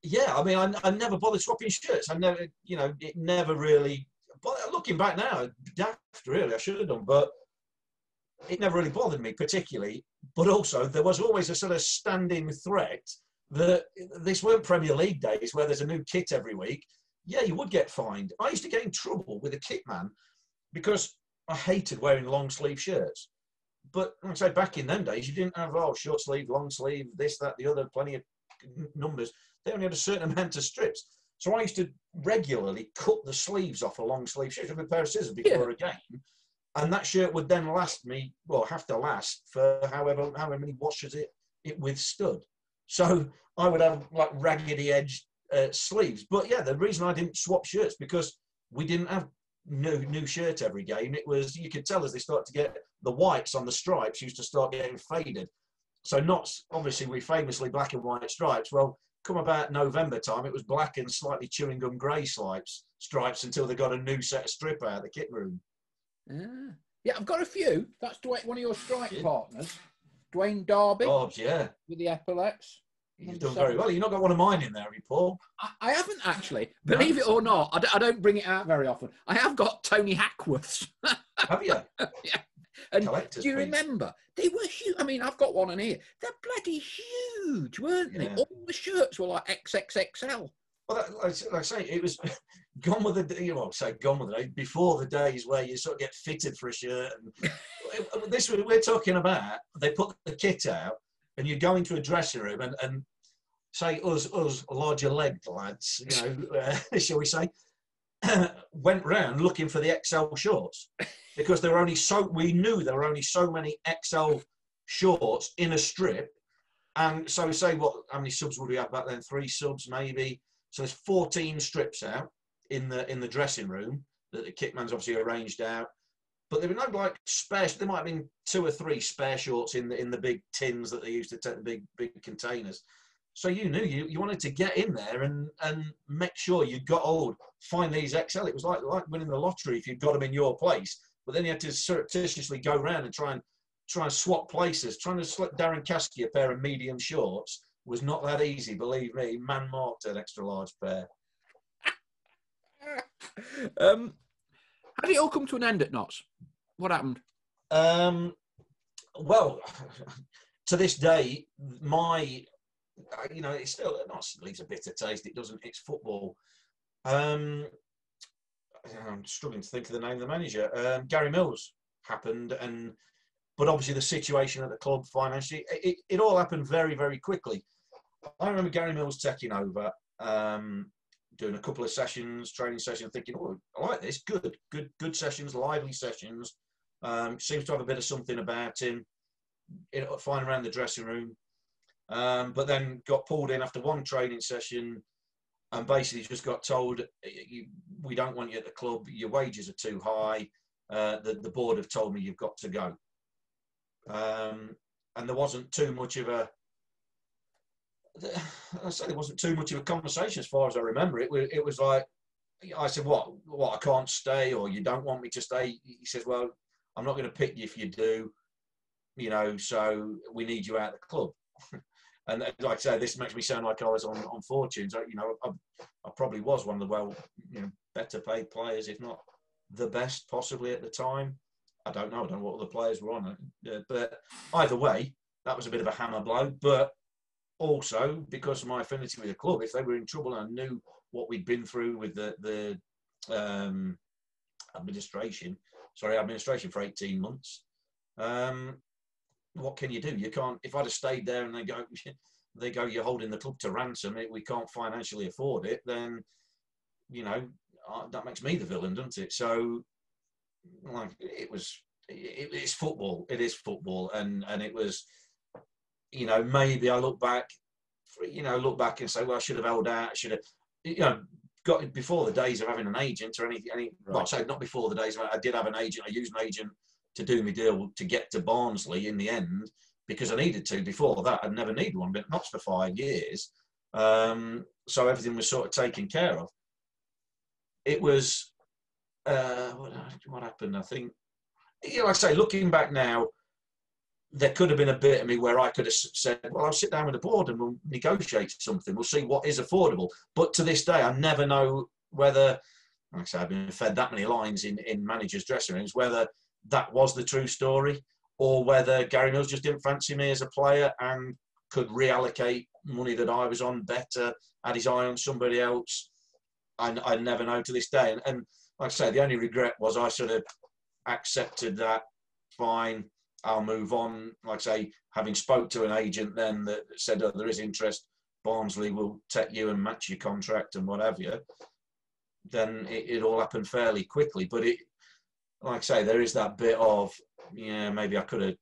Yeah, I mean, I never bothered swapping shirts. I never, it never really. But looking back now, daft really, I should have done, but it never really bothered me particularly. But also, there was always a sort of standing threat that this weren't Premier League days where there's a new kit every week. Yeah, you would get fined. I used to get in trouble with a kit man because I hated wearing long sleeve shirts. But like I say, back in them days, you didn't have short sleeve, long sleeve, this, that, the other, plenty of numbers. They only had a certain amount of strips. So I used to regularly cut the sleeves off a long sleeve shirt with a pair of scissors before a game. And that shirt would then have to last for however many washes it withstood. So I would have like raggedy edged sleeves. But yeah, the reason I didn't swap shirts because we didn't have new shirt every game. It was, you could tell as they start to get the whites on the stripes used to start getting faded. So not obviously we famously black and white stripes. Well, come about November time, it was black and slightly chewing gum grey stripes until they got a new set of strip out of the kit room. Yeah, I've got a few. That's one of your stripe partners. Dwayne Darby. Dobbs, yeah. With the epaulets. You've done very well. You've not got one of mine in there, have you, Paul? I haven't actually. Believe it or not, I don't bring it out very often. I have got Tony Hackworth's. Have you? Yeah. And Collector's do you piece. remember? They were huge. I mean, I've got one in here. They're bloody huge, weren't they? Yeah. All the shirts were like XXXL. Well, like I say, it was gone with the, you know, say gone with the day, before the days where you sort of get fitted for a shirt. And this we're talking about, they put the kit out and you go into a dressing room and say us larger legged lads, you know, shall we say, went round looking for the XL shorts because there were only we knew there were only so many XL shorts in a strip. And so say how many subs would we have back then? 3 subs maybe. So there's 14 strips out in the dressing room that the kitman's obviously arranged out. But there were no like spare. There might have been 2 or 3 spare shorts in the big tins that they used to take, the big containers. So you knew you wanted to get in there and make sure you got hold, find these XL. It was like winning the lottery if you got them in your place. But then you had to surreptitiously go around and try and swap places. Trying to slip Darren Caskey a pair of medium shorts was not that easy, believe me. Man marked an extra large pair. How did it all come to an end at Notts? What happened? Well, to this day, it still leaves a bitter taste. It doesn't. It's football. I'm struggling to think of the name of the manager. Gary Mills happened, but obviously the situation at the club financially, it all happened very, very quickly. I remember Gary Mills taking over, doing a couple of sessions, training sessions, thinking, oh, I like this, good sessions, lively sessions. Seems to have a bit of something about him, fine around the dressing room. But then got pulled in after one training session and basically just got told, we don't want you at the club, your wages are too high, the board have told me you've got to go. And there wasn't too much of a conversation as far as I remember. It was like, I said, what, I can't stay, or you don't want me to stay? He says, well, I'm not going to pick you if you do, so we need you out of the club. And like I say, this makes me sound like I was on fortunes. I probably was one of the better paid players, if not the best possibly at the time. I don't know what other players were on. But either way, that was a bit of a hammer blow. But also, because of my affinity with the club, if they were in trouble and I knew what we'd been through with the administration for 18 months, what can you do? You can't. If I'd have stayed there and they go, you're holding the club to ransom, we can't financially afford it, then, that makes me the villain, doesn't it? So, like, it's football. It is football. And it was, maybe I look back and say, well, I should have held out. I should have, got before the days of having an agent or anything. Right. Well, sorry, not before the days. I did have an agent. I used an agent to do my deal to get to Barnsley in the end because I needed to. Before that, I'd never needed one, but not for 5 years. So everything was sort of taken care of. It was, what happened? I think, like I say, looking back now, there could have been a bit of me where I could have said, well, I'll sit down with the board and we'll negotiate something. We'll see what is affordable. But to this day, I never know whether, like I say, I've been fed that many lines in managers' dressing rooms, whether that was the true story or whether Gary Mills just didn't fancy me as a player and could reallocate money that I was on better, had his eye on somebody else. I never know to this day. And like I say, the only regret was I sort of accepted that, fine, I'll move on. Like I say, having spoke to an agent then that said, oh, there is interest, Barnsley will take you and match your contract and what have you, then it all happened fairly quickly. But like I say, there is that bit of, maybe I could have,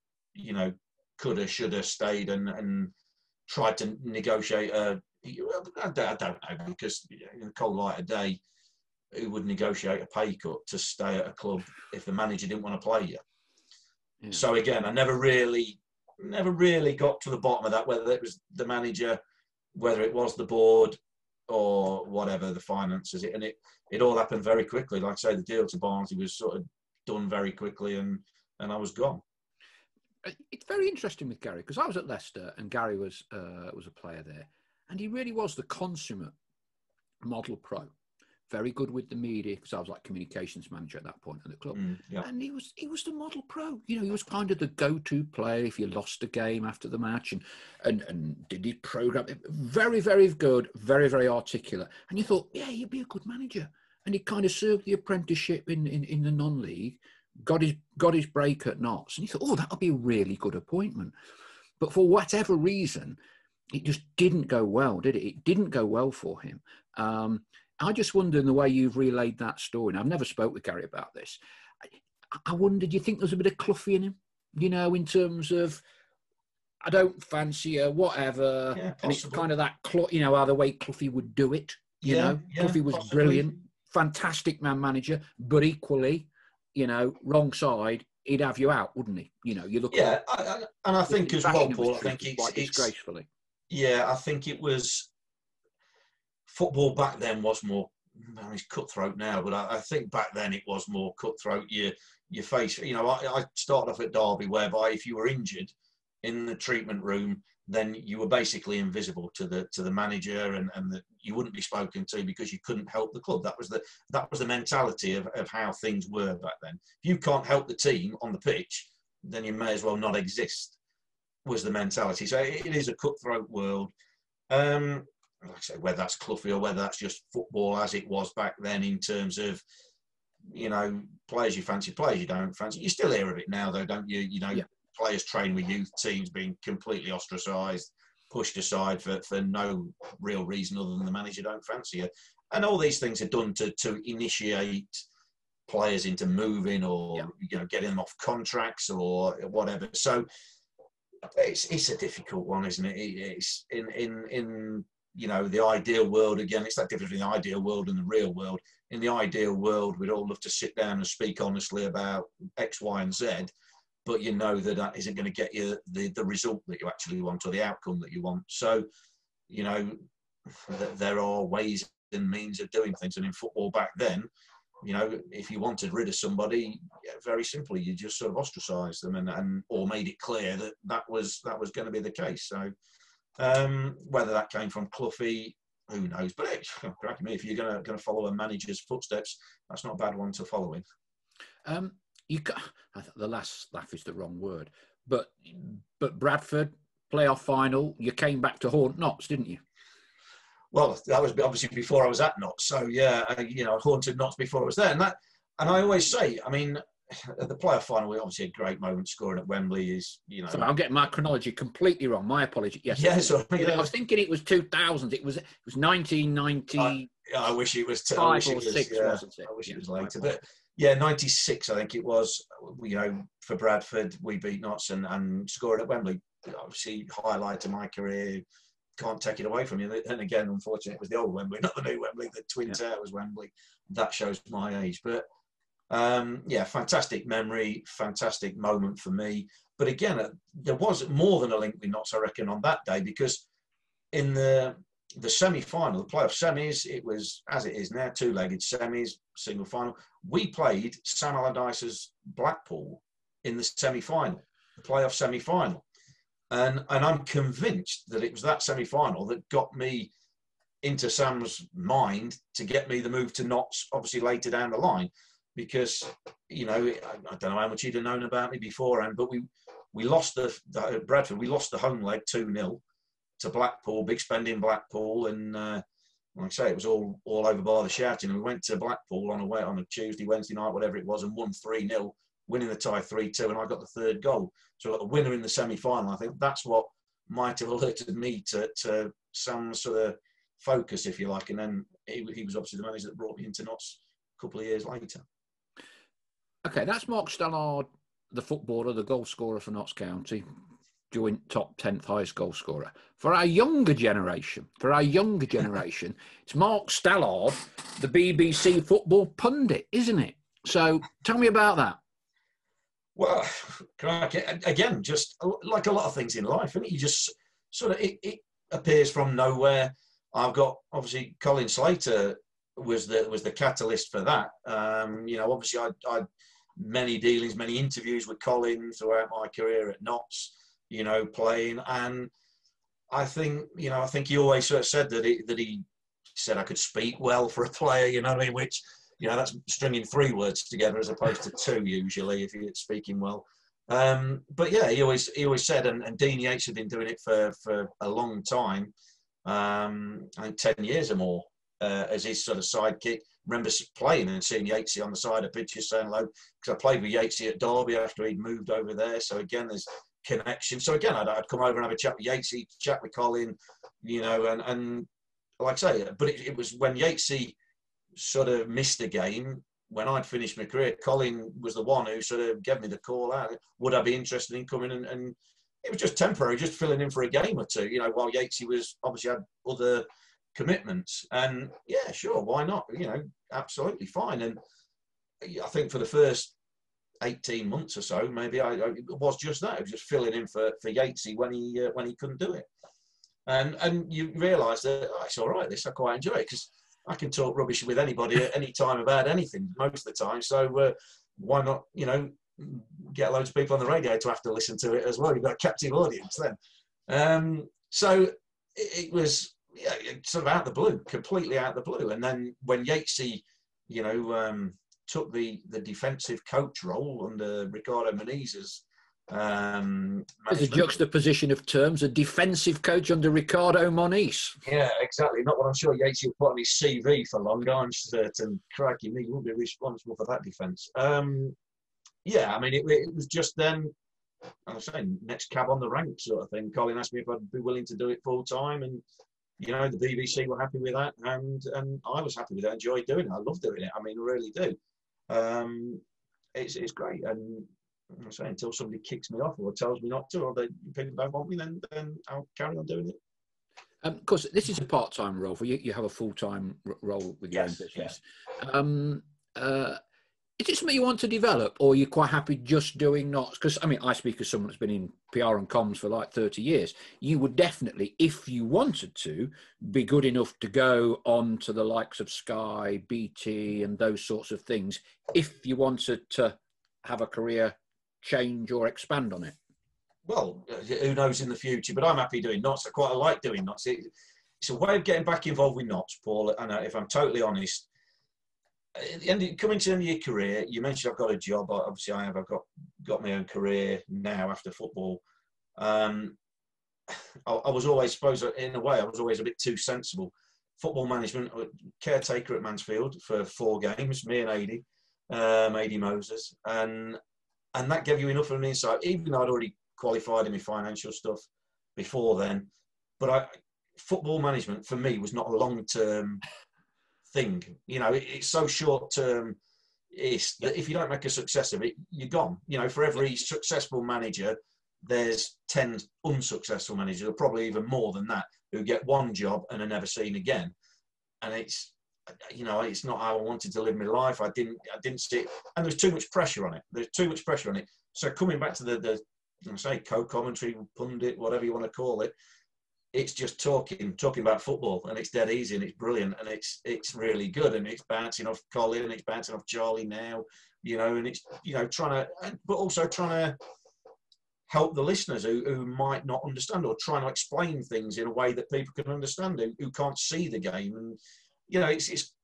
should have stayed and tried to negotiate I don't know, because in the cold light of day, who would negotiate a pay cut to stay at a club if the manager didn't want to play you? Yeah. So again, I never really got to the bottom of that, whether it was the manager, whether it was the board, or whatever, the finances. And it all happened very quickly. Like I say, the deal to Barnsley was sort of done very quickly, and I was gone. It's very interesting with Gary, because I was at Leicester and Gary was a player there, and he really was the consummate model pro. Very good with the media, because I was like communications manager at that point at the club. Yeah. And he was the model pro. You know, he was kind of the go-to player if you lost a game after the match, and did his program. Very, very good, very, very articulate. And you thought, yeah, he'd be a good manager. And he kind of served the apprenticeship in the non-league, got his break at Notts, and you thought, oh, that'll be a really good appointment. But for whatever reason, it just didn't go well, did it? It didn't go well for him. I just wonder, in the way you've relayed that story, and I've never spoke with Gary about this, I wonder, do you think there's a bit of Cloughie in him? You know, in terms of, I don't fancy her, whatever. Yeah, and it's kind of that, you know, the way Cloughie would do it. You know, Cloughie was possibly brilliant, fantastic man manager, but equally, you know, wrong side, he'd have you out, wouldn't he? You know, you look. Yeah, and I think as well, Paul, I think it's disgracefully. Yeah, I think it was. Football back then was more, well, it's cutthroat now, but I think back then it was more cutthroat. You face, you know, I started off at Derby, whereby if you were injured in the treatment room, then you were basically invisible to the manager, and you wouldn't be spoken to because you couldn't help the club. That was the mentality of how things were back then. If you can't help the team on the pitch, then you may as well not exist, was the mentality. So it is a cutthroat world. Like I say, whether that's Cloughie or whether that's just football as it was back then, in terms of, you know, players you fancy, players you don't fancy. You still hear of it now, though, don't you? You know, players train with youth teams being completely ostracised, pushed aside for no real reason other than the manager don't fancy you. And all these things are done to initiate players into moving or, you know, getting them off contracts or whatever. So it's a difficult one, isn't it? It's in you know, the ideal world, again, it's that difference between the ideal world and the real world. In the ideal world, we'd all love to sit down and speak honestly about X, Y, and Z, but you know that isn't going to get you the result that you actually want or the outcome that you want. So, you know, there are ways and means of doing things. And in football back then, you know, if you wanted rid of somebody, very simply, you just sort of ostracised them and or made it clear that was going to be the case. So, whether that came from Cloughie, who knows? But if you're going to follow a manager's footsteps, that's not a bad one to follow in. The last laugh is the wrong word, but Bradford playoff final, you came back to haunt Notts, didn't you? Well, that was obviously before I was at Notts, so yeah, you know, I haunted Notts before I was there, and I always say, I mean, at the playoff final, we obviously a great moment scoring at Wembley is, you know. Sorry, I'm getting my chronology completely wrong. My apology. Yes. Yeah, sorry, I was thinking it was 2000. It was 1990. I wish it was 5 or 6, wasn't it? I wish it was later, but yeah, 96. I think it was. You know, for Bradford, we beat Notts and scored at Wembley. Obviously, highlight of my career. Can't take it away from you. And again, unfortunately, it was the old Wembley, not the new Wembley. The Twin Towers Wembley. That shows my age, but. Yeah, fantastic memory, fantastic moment for me. But again, there was more than a link with Notts, I reckon, on that day, because in the semi-final, the playoff semis, it was, as it is now, two-legged semis, single final. We played Sam Allardyce's Blackpool in the semi-final, the playoff semi-final. And I'm convinced that it was that semi-final that got me into Sam's mind to get me the move to Notts, obviously later down the line. Because, you know, I don't know how much he'd have known about me beforehand, but we lost at Bradford, we lost the home leg 2-0 to Blackpool, big spending Blackpool, and like I say, it was all over by the shouting. And we went to Blackpool on a Tuesday, Wednesday night, whatever it was, and won 3-0, winning the tie 3-2, and I got the third goal. So I got the winner in the semi-final. I think that's what might have alerted me to some sort of focus, if you like. And then he was obviously the manager that brought me into Notts a couple of years later. Okay, that's Mark Stallard, the footballer, the goal scorer for Notts County, joint top 10th highest goal scorer. For our younger generation, it's Mark Stallard, the BBC football pundit, isn't it? So tell me about that. Well, again, just like a lot of things in life, and you just sort of, it appears from nowhere. I've got, obviously, Colin Slater was the catalyst for that. You know, obviously, I many dealings, many interviews with Colin throughout my career at Notts, you know, playing. And I think he always sort of said that he said I could speak well for a player, you know what I mean? Which, you know, that's stringing 3 words together as opposed to 2 usually if you're speaking well. But yeah, he always said, and Dean Yates had been doing it for a long time, I think 10 years or more, as his sort of sidekick. Remember playing and seeing Yatesy on the side of pitches saying hello, because I played with Yatesy at Derby after he'd moved over there. So again, there's connection. So again, I'd come over and have a chat with Yatesy, chat with Colin, you know, and like I say, but it was when Yatesy sort of missed the game, when I'd finished my career, Colin was the one who sort of gave me the call out. Would I be interested in coming? And it was just temporary, just filling in for a game or 2, you know, while Yatesy was obviously had other commitments. And yeah, sure, why not? You know, absolutely fine. And I think for the first 18 months or so, maybe it was just that. It was just filling in for Yatesy when he couldn't do it. And you realise that it's all right. This I quite enjoy it because I can talk rubbish with anybody at any time about anything most of the time. So why not, you know, get loads of people on the radio to have to listen to it as well. You've got a captive audience then. So it was sort of out of the blue, completely out of the blue. And then when Yatesy, you know, took the defensive coach role under Ricardo Muniz's there's a juxtaposition of terms, a defensive coach under Ricardo Moniz. Yeah, exactly. Not what I'm sure Yatesy will put on his CV for long. I'm certain. Crikey, me wouldn't be responsible for that defence. Yeah, I mean, it was just then, I was saying, next cab on the rank sort of thing. Colin asked me if I'd be willing to do it full time, and you know, the BBC were happy with that, and I was happy with it. I enjoyed doing it. I love doing it. I mean, I really do. It's great, and I'm saying, until somebody kicks me off or tells me not to, or people don't want me, then I'll carry on doing it. Of course, this is a part-time role. For you have a full-time role with your own business. Yeah. Is it something you want to develop, or are you quite happy just doing Notts? Because, I mean, I speak as someone that's been in PR and comms for like 30 years. You would definitely, if you wanted to, be good enough to go on to the likes of Sky, BT and those sorts of things if you wanted to have a career change or expand on it. Well, who knows in the future, but I'm happy doing Notts. I quite like doing Notts. It's a way of getting back involved with Notts, Paul, and if I'm totally honest, coming to the end of your career, you mentioned I've got a job. Obviously, I have. I've got my own career now after football. I was always, suppose, in a way, I was always a bit too sensible. Football management, caretaker at Mansfield for 4 games, me and Adi Moses, and that gave you enough of an insight. Even though I'd already qualified in my financial stuff before then, but football management for me was not a long-term thing. You know, it's so short-term. It's that if you don't make a success of it, you're gone. You know, for every successful manager, there's 10 unsuccessful managers, or probably even more than that, who get one job and are never seen again. And it's, you know, it's not how I wanted to live my life. I didn't see it, and there's too much pressure on it. There's too much pressure on it. So coming back to the co-commentary, pundit, whatever you want to call it, it's just talking about football, and it's dead easy, and it's brilliant, and it's really good, and it's bouncing off Colin, and it's bouncing off Charlie now, you know, and it's, you know, trying to help the listeners who might not understand, or trying to explain things in a way that people can understand who can't see the game. And you know,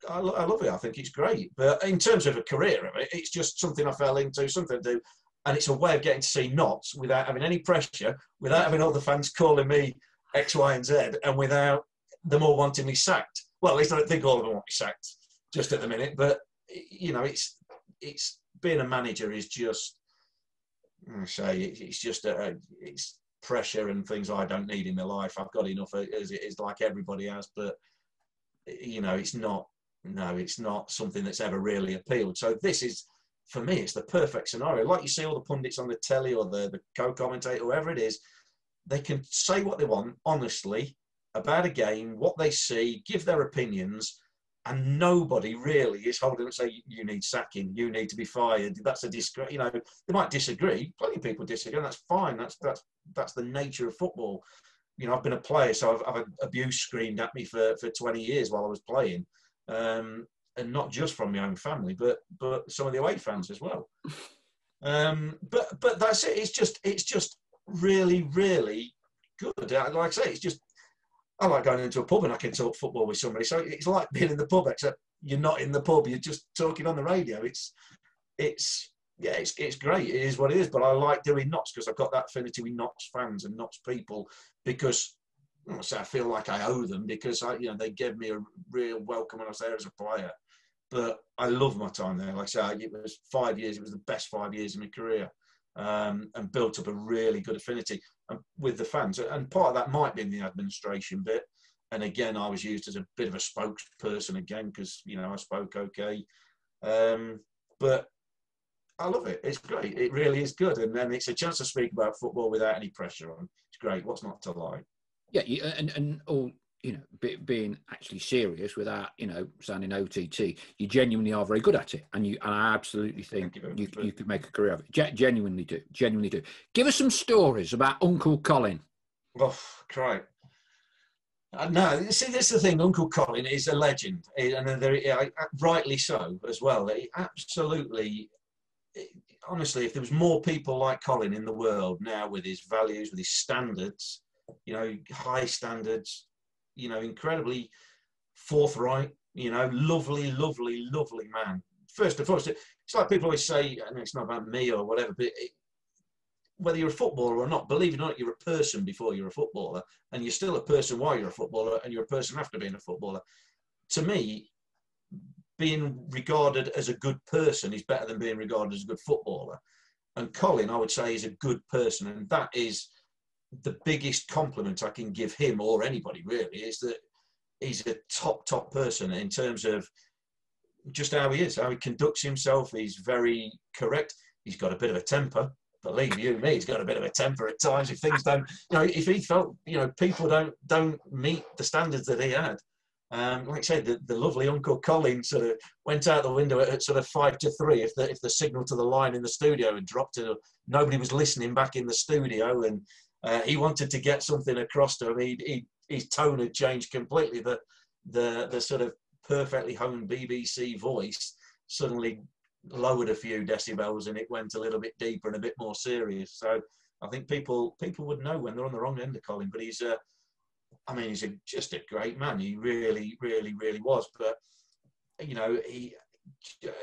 I love it. I think it's great. But in terms of a career of it, it's just something I fell into, something to do. And it's a way of getting to see Notts without having any pressure, without having all the fans calling me X, Y, and Z, and without them all wanting me sacked. Well, at least I don't think all of them want me sacked just at the minute. But, you know, it's being a manager is just, it's just it's pressure and things I don't need in my life. I've got enough as it is, like everybody has. But, you know, it's not something that's ever really appealed. So this is, for me, it's the perfect scenario. Like you see all the pundits on the telly or the co-commentator, whoever it is, they can say what they want, honestly, about a game, what they see, give their opinions, and nobody really is holding and say, you need sacking, you need to be fired. That's a disgrace. You know, they might disagree. Plenty of people disagree, and that's fine. That's the nature of football. You know, I've been a player, so I've had abuse screamed at me for 20 years while I was playing. and not just from my own family, but some of the away fans as well. But that's it. It's just really, really good. Like I say, I like going into a pub and I can talk football with somebody. So it's like being in the pub, except you're not in the pub. You're just talking on the radio. It's great. It is what it is. But I like doing Notts because I've got that affinity with Notts fans and Notts people, because I feel like I owe them, because they gave me a real welcome when I was there as a player. But I love my time there. Like I say, it was 5 years. It was the best 5 years of my career, and built up a really good affinity with the fans. And part of that might be in the administration bit. And again, I was used as a bit of a spokesperson again, because I spoke okay. But I love it. It's great. It really is good. And then it's a chance to speak about football without any pressure on. It's great. What's not to like? Yeah, and all, being actually serious without, sounding OTT, you genuinely are very good at it. And I absolutely think you could make a career of it. Genuinely do. Give us some stories about Uncle Colin. Oh, cry. No, see, this is the thing. Uncle Colin is a legend, and rightly so as well. Absolutely, honestly, if there was more people like Colin in the world now, with his values, with his standards, high standards, incredibly forthright, lovely man. First and foremost, it's like people always say, and it's not about me or whatever, but whether you're a footballer or not, believe it or not, you're a person before you're a footballer, and you're still a person while you're a footballer, and you're a person after being a footballer. To me, being regarded as a good person is better than being regarded as a good footballer. And Colin, I would say, is a good person, and that is the biggest compliment I can give him, or anybody really, is that he's a top person in terms of just how he is, how he conducts himself. He's very correct. He's got a bit of a temper. Believe you me, he's got a bit of a temper at times. If things don't, if he felt, people don't meet the standards that he had. Like I said, the lovely Uncle Colin sort of went out the window at sort of 2:55 if the signal to the line in the studio had dropped, and nobody was listening back in the studio, and he wanted to get something across to him. His tone had changed completely. The sort of perfectly honed BBC voice suddenly lowered a few decibels, and it went a little bit deeper and a bit more serious. So I think people would know when they're on the wrong end of Colin. But he's just a great man. He really, really, really was. But he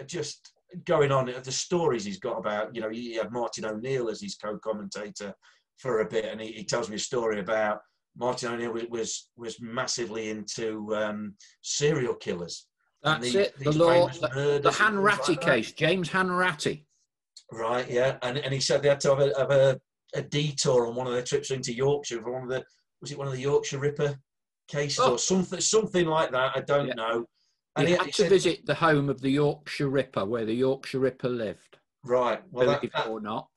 just going on the stories he's got about. He had Martin O'Neill as his co-commentator for a bit, and he tells me a story about Martin O'Neill was massively into serial killers. That's it. The Hanratty case, James Hanratty. Right, yeah, and he said they had to have a detour on one of their trips into Yorkshire for one of the Yorkshire Ripper cases or something like that. I don't know. And he had to visit the home of the Yorkshire Ripper, where the Yorkshire Ripper lived. Right, well, believe it or not.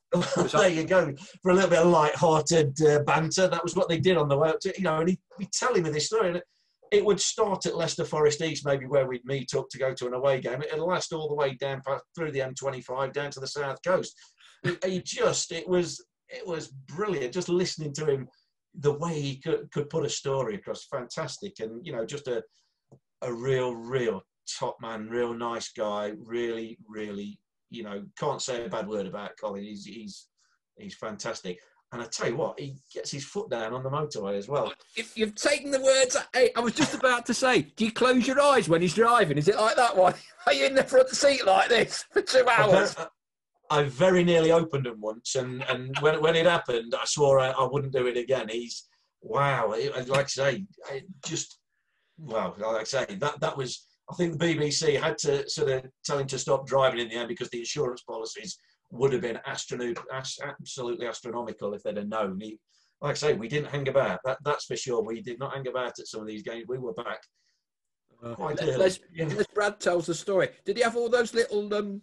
There you go. For a little bit of light-hearted banter, that was what they did on the way up to, and he'd be telling me this story, and it would start at Leicester Forest East, maybe where we'd meet up to go to an away game. It'd last all the way down through the M25 down to the south coast. It was brilliant just listening to him, the way he could put a story across. Fantastic. And just a real top man, real nice guy. Really, really, can't say a bad word about Colin. He's fantastic. And I tell you what, he gets his foot down on the motorway as well. If you've taken the words, I was just about to say, do you close your eyes when he's driving? Is it like that one? Are you in the front seat like this for 2 hours? I very nearly opened them once, and when it happened, I swore I wouldn't do it again. Like I say, like I say, that was, I think the BBC had to sort of tell him to stop driving in the end, because the insurance policies would have been absolutely astronomical if they'd have known. Like I say, we didn't hang about. That's for sure. We did not hang about at some of these games. We were back quite early. As Brad tells the story, did he have all those little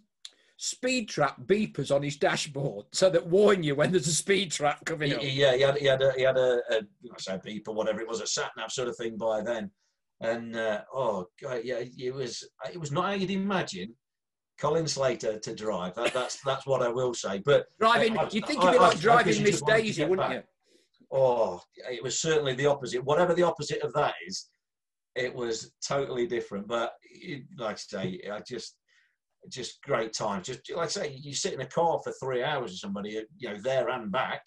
speed trap beepers on his dashboard so that warn you when there's a speed trap coming up? Yeah, he had a I say beeper, whatever it was, a sat nav sort of thing by then. And God, yeah, it was not how you'd imagine Colin Slater to drive. That's what I will say. But driving, you'd think it'd be like driving Miss Daisy, wouldn't you? Oh, it was certainly the opposite. Whatever the opposite of that is, it was totally different. But like I say, I just great times. Just like I say, you sit in a car for 3 hours with somebody, you know, there and back,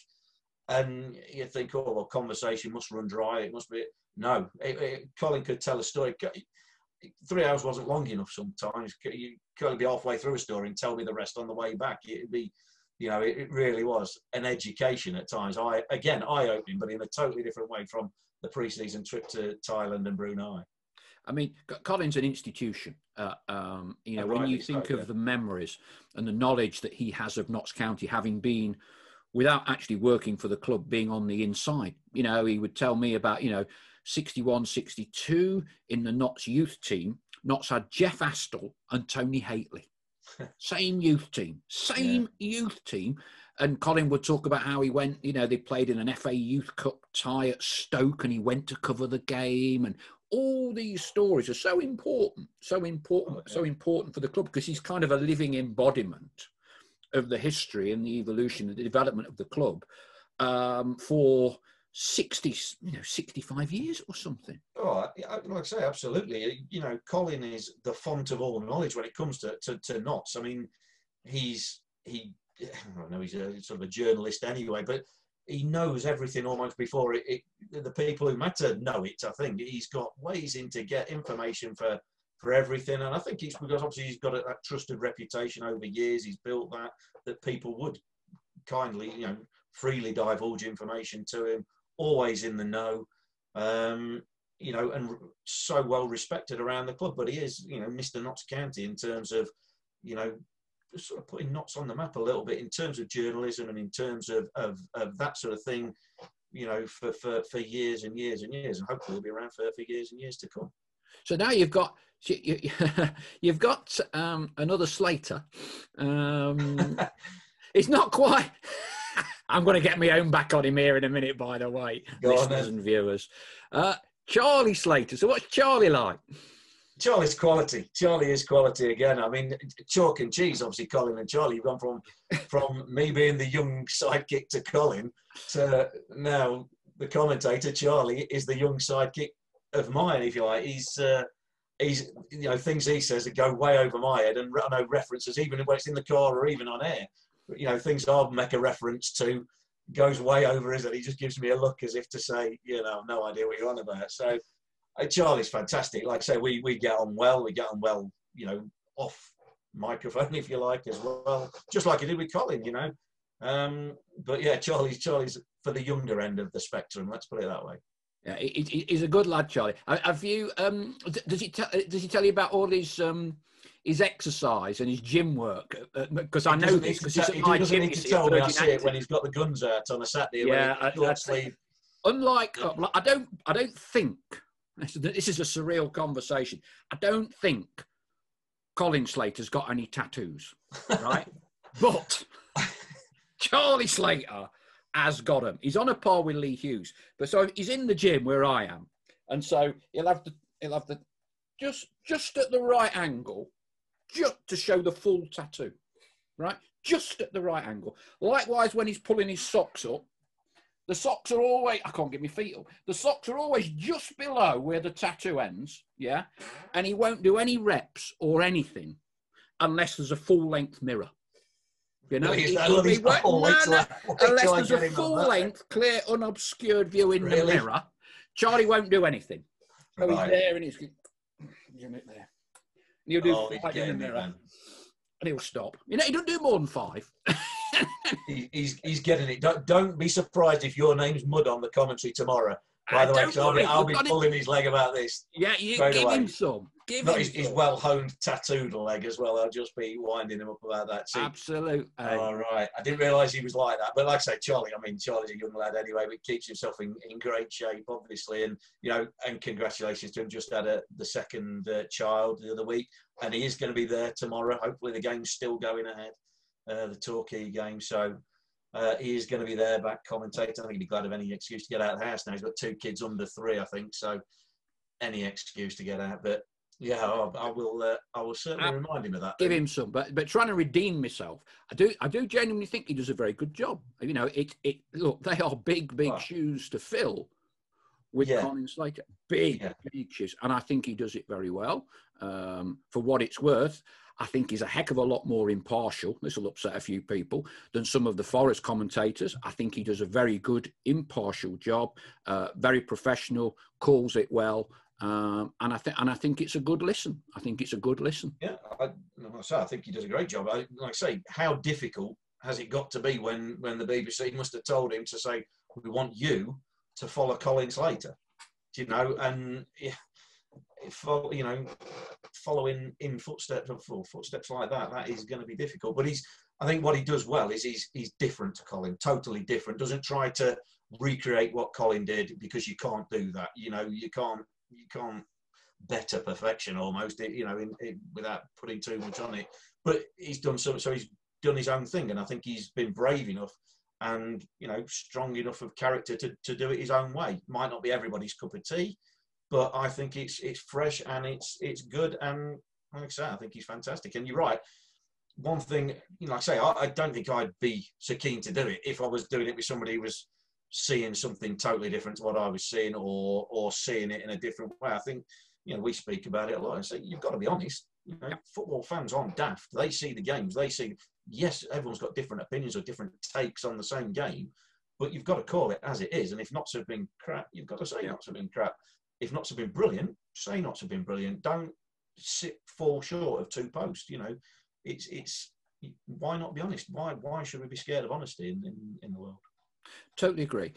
and you think, oh well, conversation must run dry. It must be no. Colin could tell a story. 3 hours wasn't long enough. Sometimes you could be halfway through a story and tell me the rest on the way back. It'd be, you know, it really was an education at times. Eye-opening, but in a totally different way from the pre-season trip to Thailand and Brunei. I mean, Colin's an institution. You know, when you think of the memories and the knowledge that he has of Notts County, having been, without actually working for the club, being on the inside. You know, he would tell me about, you know, 61, 62 in the Notts youth team. Notts had Jeff Astle and Tony Haitley. Same youth team. And Colin would talk about how he went, you know, they played in an FA Youth Cup tie at Stoke and he went to cover the game. And all these stories are so important for the club, because he's kind of a living embodiment of the history and the evolution and the development of the club for 65 years or something. Oh, like I say, absolutely. You know, Colin is the font of all knowledge when it comes to Notts. I mean, he's I don't know, he's a sort of a journalist anyway, but he knows everything almost before the people who matter know it. I think he's got ways in to get information for everything, and I think it's because obviously he's got that trusted reputation over years. He's built that people would kindly, you know, freely divulge information to him. Always in the know, you know, and so well respected around the club. But he is, you know, Mr. Notts County in terms of, you know, sort of putting Notts on the map a little bit in terms of journalism and in terms of that sort of thing, you know, for years and years and years, and hopefully he'll be around for years and years to come. So now you've got another Slater. It's not quite. I'm going to get my own back on him here in a minute, by the way, listeners and viewers. Charlie Slater. So what's Charlie like? Charlie's quality. Charlie is quality again. I mean, chalk and cheese, obviously, Colin and Charlie. You've gone from me being the young sidekick to Colin to now the commentator. Charlie is the young sidekick of mine, if you like. He's you know, things he says that go way over my head, and I know references, even when it's in the car or even on air. You know, things I'll make a reference to goes way over his head. He just gives me a look as if to say, you know, no idea what you're on about. So Charlie's fantastic. Like I say, we get on well. We get on well, you know, off microphone, if you like, as well. Just like I did with Colin, you know. But yeah, Charlie's for the younger end of the spectrum. Let's put it that way. Yeah, he's a good lad, Charlie. Have you? Does he tell you about all his exercise and his gym work? Because I know this because he doesn't need to tell me. I see it when he's got the guns out on a Saturday. Yeah, unlike I don't think this is a surreal conversation. I don't think Colin Slater's got any tattoos, right? But Charlie Slater has got them. He's on a par with Lee Hughes, but so he's in the gym where I am, and so he'll have the just at the right angle, just to show the full tattoo, right? Just at the right angle. Likewise, when he's pulling his socks up, the socks are always, I can't get my feet up. The socks are always just below where the tattoo ends, yeah? And he won't do any reps or anything unless there's a full-length mirror. You know, unless there's a full-length, clear, unobscured view in the mirror, Charlie won't do anything. So he's there and he's there. And he'll do 5 in the mirror, and he'll stop. You know, he doesn't do more than 5. he's getting it. Don't be surprised if your name's Mud on the commentary tomorrow. By the way, I'll be pulling his leg about this. Yeah, give him some. His well-honed tattooed leg as well. I'll just be winding him up about that. See? Absolutely. All right. I didn't realise he was like that. But like I say, Charlie's a young lad anyway, but keeps himself in great shape, obviously. And, you know, and congratulations to him. Just had the second child the other week. And he is going to be there tomorrow. Hopefully the game's still going ahead, the Torquay game. So he is going to be there back commentating. I think he'd be glad of any excuse to get out of the house now. He's got 2 kids under 3, I think. So any excuse to get out. But yeah, I will certainly remind him of that. Give him some, but trying to redeem myself, I do genuinely think he does a very good job. You know, look, they are big shoes to fill with Colin Slater. Big shoes. And I think he does it very well. For what it's worth, I think he's a heck of a lot more impartial. This will upset a few people than some of the Forest commentators. I think he does a very good, impartial job, very professional, calls it well. And I think it's a good listen. I think it's a good listen. Yeah, I think he does a great job. Like I say, how difficult has it got to be when the BBC must have told him to say, we want you to follow Colin Slater, you know, and following in footsteps like that is going to be difficult. But I think what he does well is he's different to Colin, totally different. Doesn't try to recreate what Colin did, because you can't do that. You know, you can't better perfection almost, you know, without putting too much on it. But he's done so he's done his own thing, and I think he's been brave enough and, you know, strong enough of character to do it his own way. Might not be everybody's cup of tea, but I think it's fresh and it's good. And like I say, I think he's fantastic. And you're right. One thing, you know, like I say, I don't think I'd be so keen to do it if I was doing it with somebody who was seeing something totally different to what I was seeing, or seeing it in a different way. I think, you know, we speak about it a lot and say, you've got to be honest. You know, football fans aren't daft. They see the games. They see, yes, everyone's got different opinions or different takes on the same game, but you've got to call it as it is. And if Notts have been crap, you've got to say Notts have been crap. If Notts have been brilliant, say Notts have been brilliant. Don't fall short of two posts. You know, it's why not be honest? Why should we be scared of honesty in the world? Totally agree.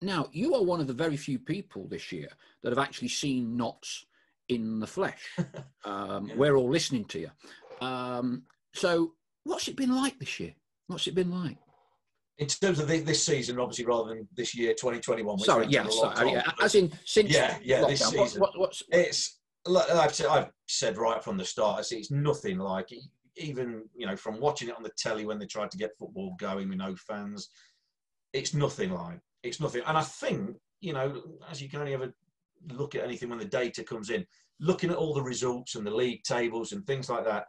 Now, you are one of the very few people this year that have actually seen Notts in the flesh. We're all listening to you. So what's it been like this year? What's it been like? In terms of this season, obviously, rather than this year, 2021. As in since this season. I've said right from the start, it's nothing like, even, you know, from watching it on the telly when they tried to get football going with no fans, it's nothing like. It's nothing. And I think, you know, as you can only ever look at anything when the data comes in, looking at all the results and the league tables and things like that,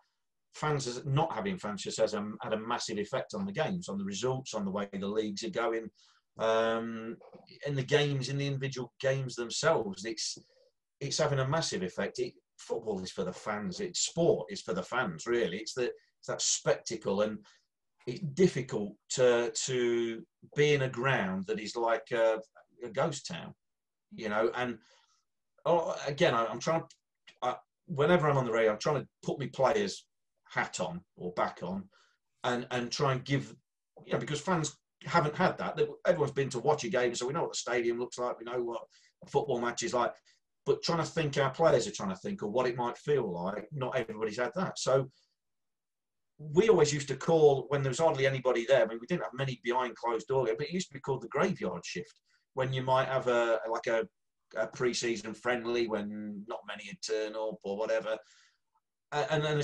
not having fans just had a massive effect on the games, on the results, on the way the leagues are going, and the games, in the individual games themselves. It's having a massive effect. Football is for the fans. Sport is for the fans, really. It's that spectacle, and it's difficult to be in a ground that is like a ghost town, you know. And again, I'm trying. Whenever I'm on the radio, I'm trying to put my players' hat on or back on, and try and give, you know, because fans haven't had that. Everyone's been to watch a game, so we know what the stadium looks like. We know what a football match is like. But trying to think, our players are trying to think, of what it might feel like. Not everybody's had that. So we always used to call, when there was hardly anybody there, I mean, we didn't have many behind closed door games, but it used to be called the graveyard shift, when you might have a pre-season friendly when not many had turned up or whatever. And then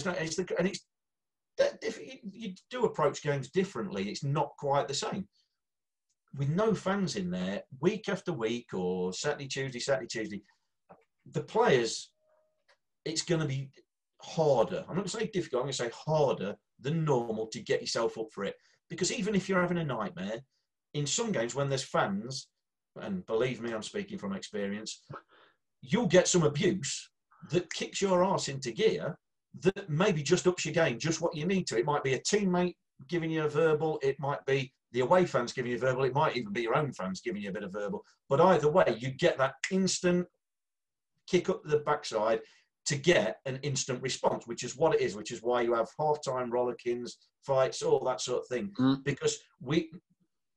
you do approach games differently. It's not quite the same. With no fans in there, week after week, or Saturday, Tuesday, the players, it's going to be harder. I'm not going to say difficult, I'm going to say harder than normal to get yourself up for it. Because even if you're having a nightmare, in some games when there's fans, and believe me, I'm speaking from experience, you'll get some abuse that kicks your arse into gear, that maybe just ups your game, just what you need to. It might be a teammate giving you a verbal, it might be the away fans giving you a verbal, it might even be your own fans giving you a bit of verbal. But either way, you get that instant kick up the backside to get an instant response, which is what it is, which is why you have half-time rollickings, fights, all that sort of thing. Because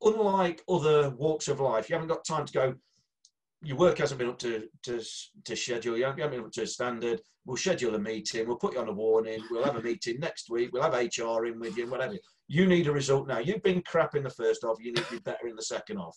unlike other walks of life, you haven't got time to go, your work hasn't been up to schedule, you haven't been up to standard, we'll schedule a meeting, we'll put you on a warning, we'll have a meeting next week, we'll have HR in with you, whatever. You need a result now. You've been crap in the first half, you need to be better in the second half.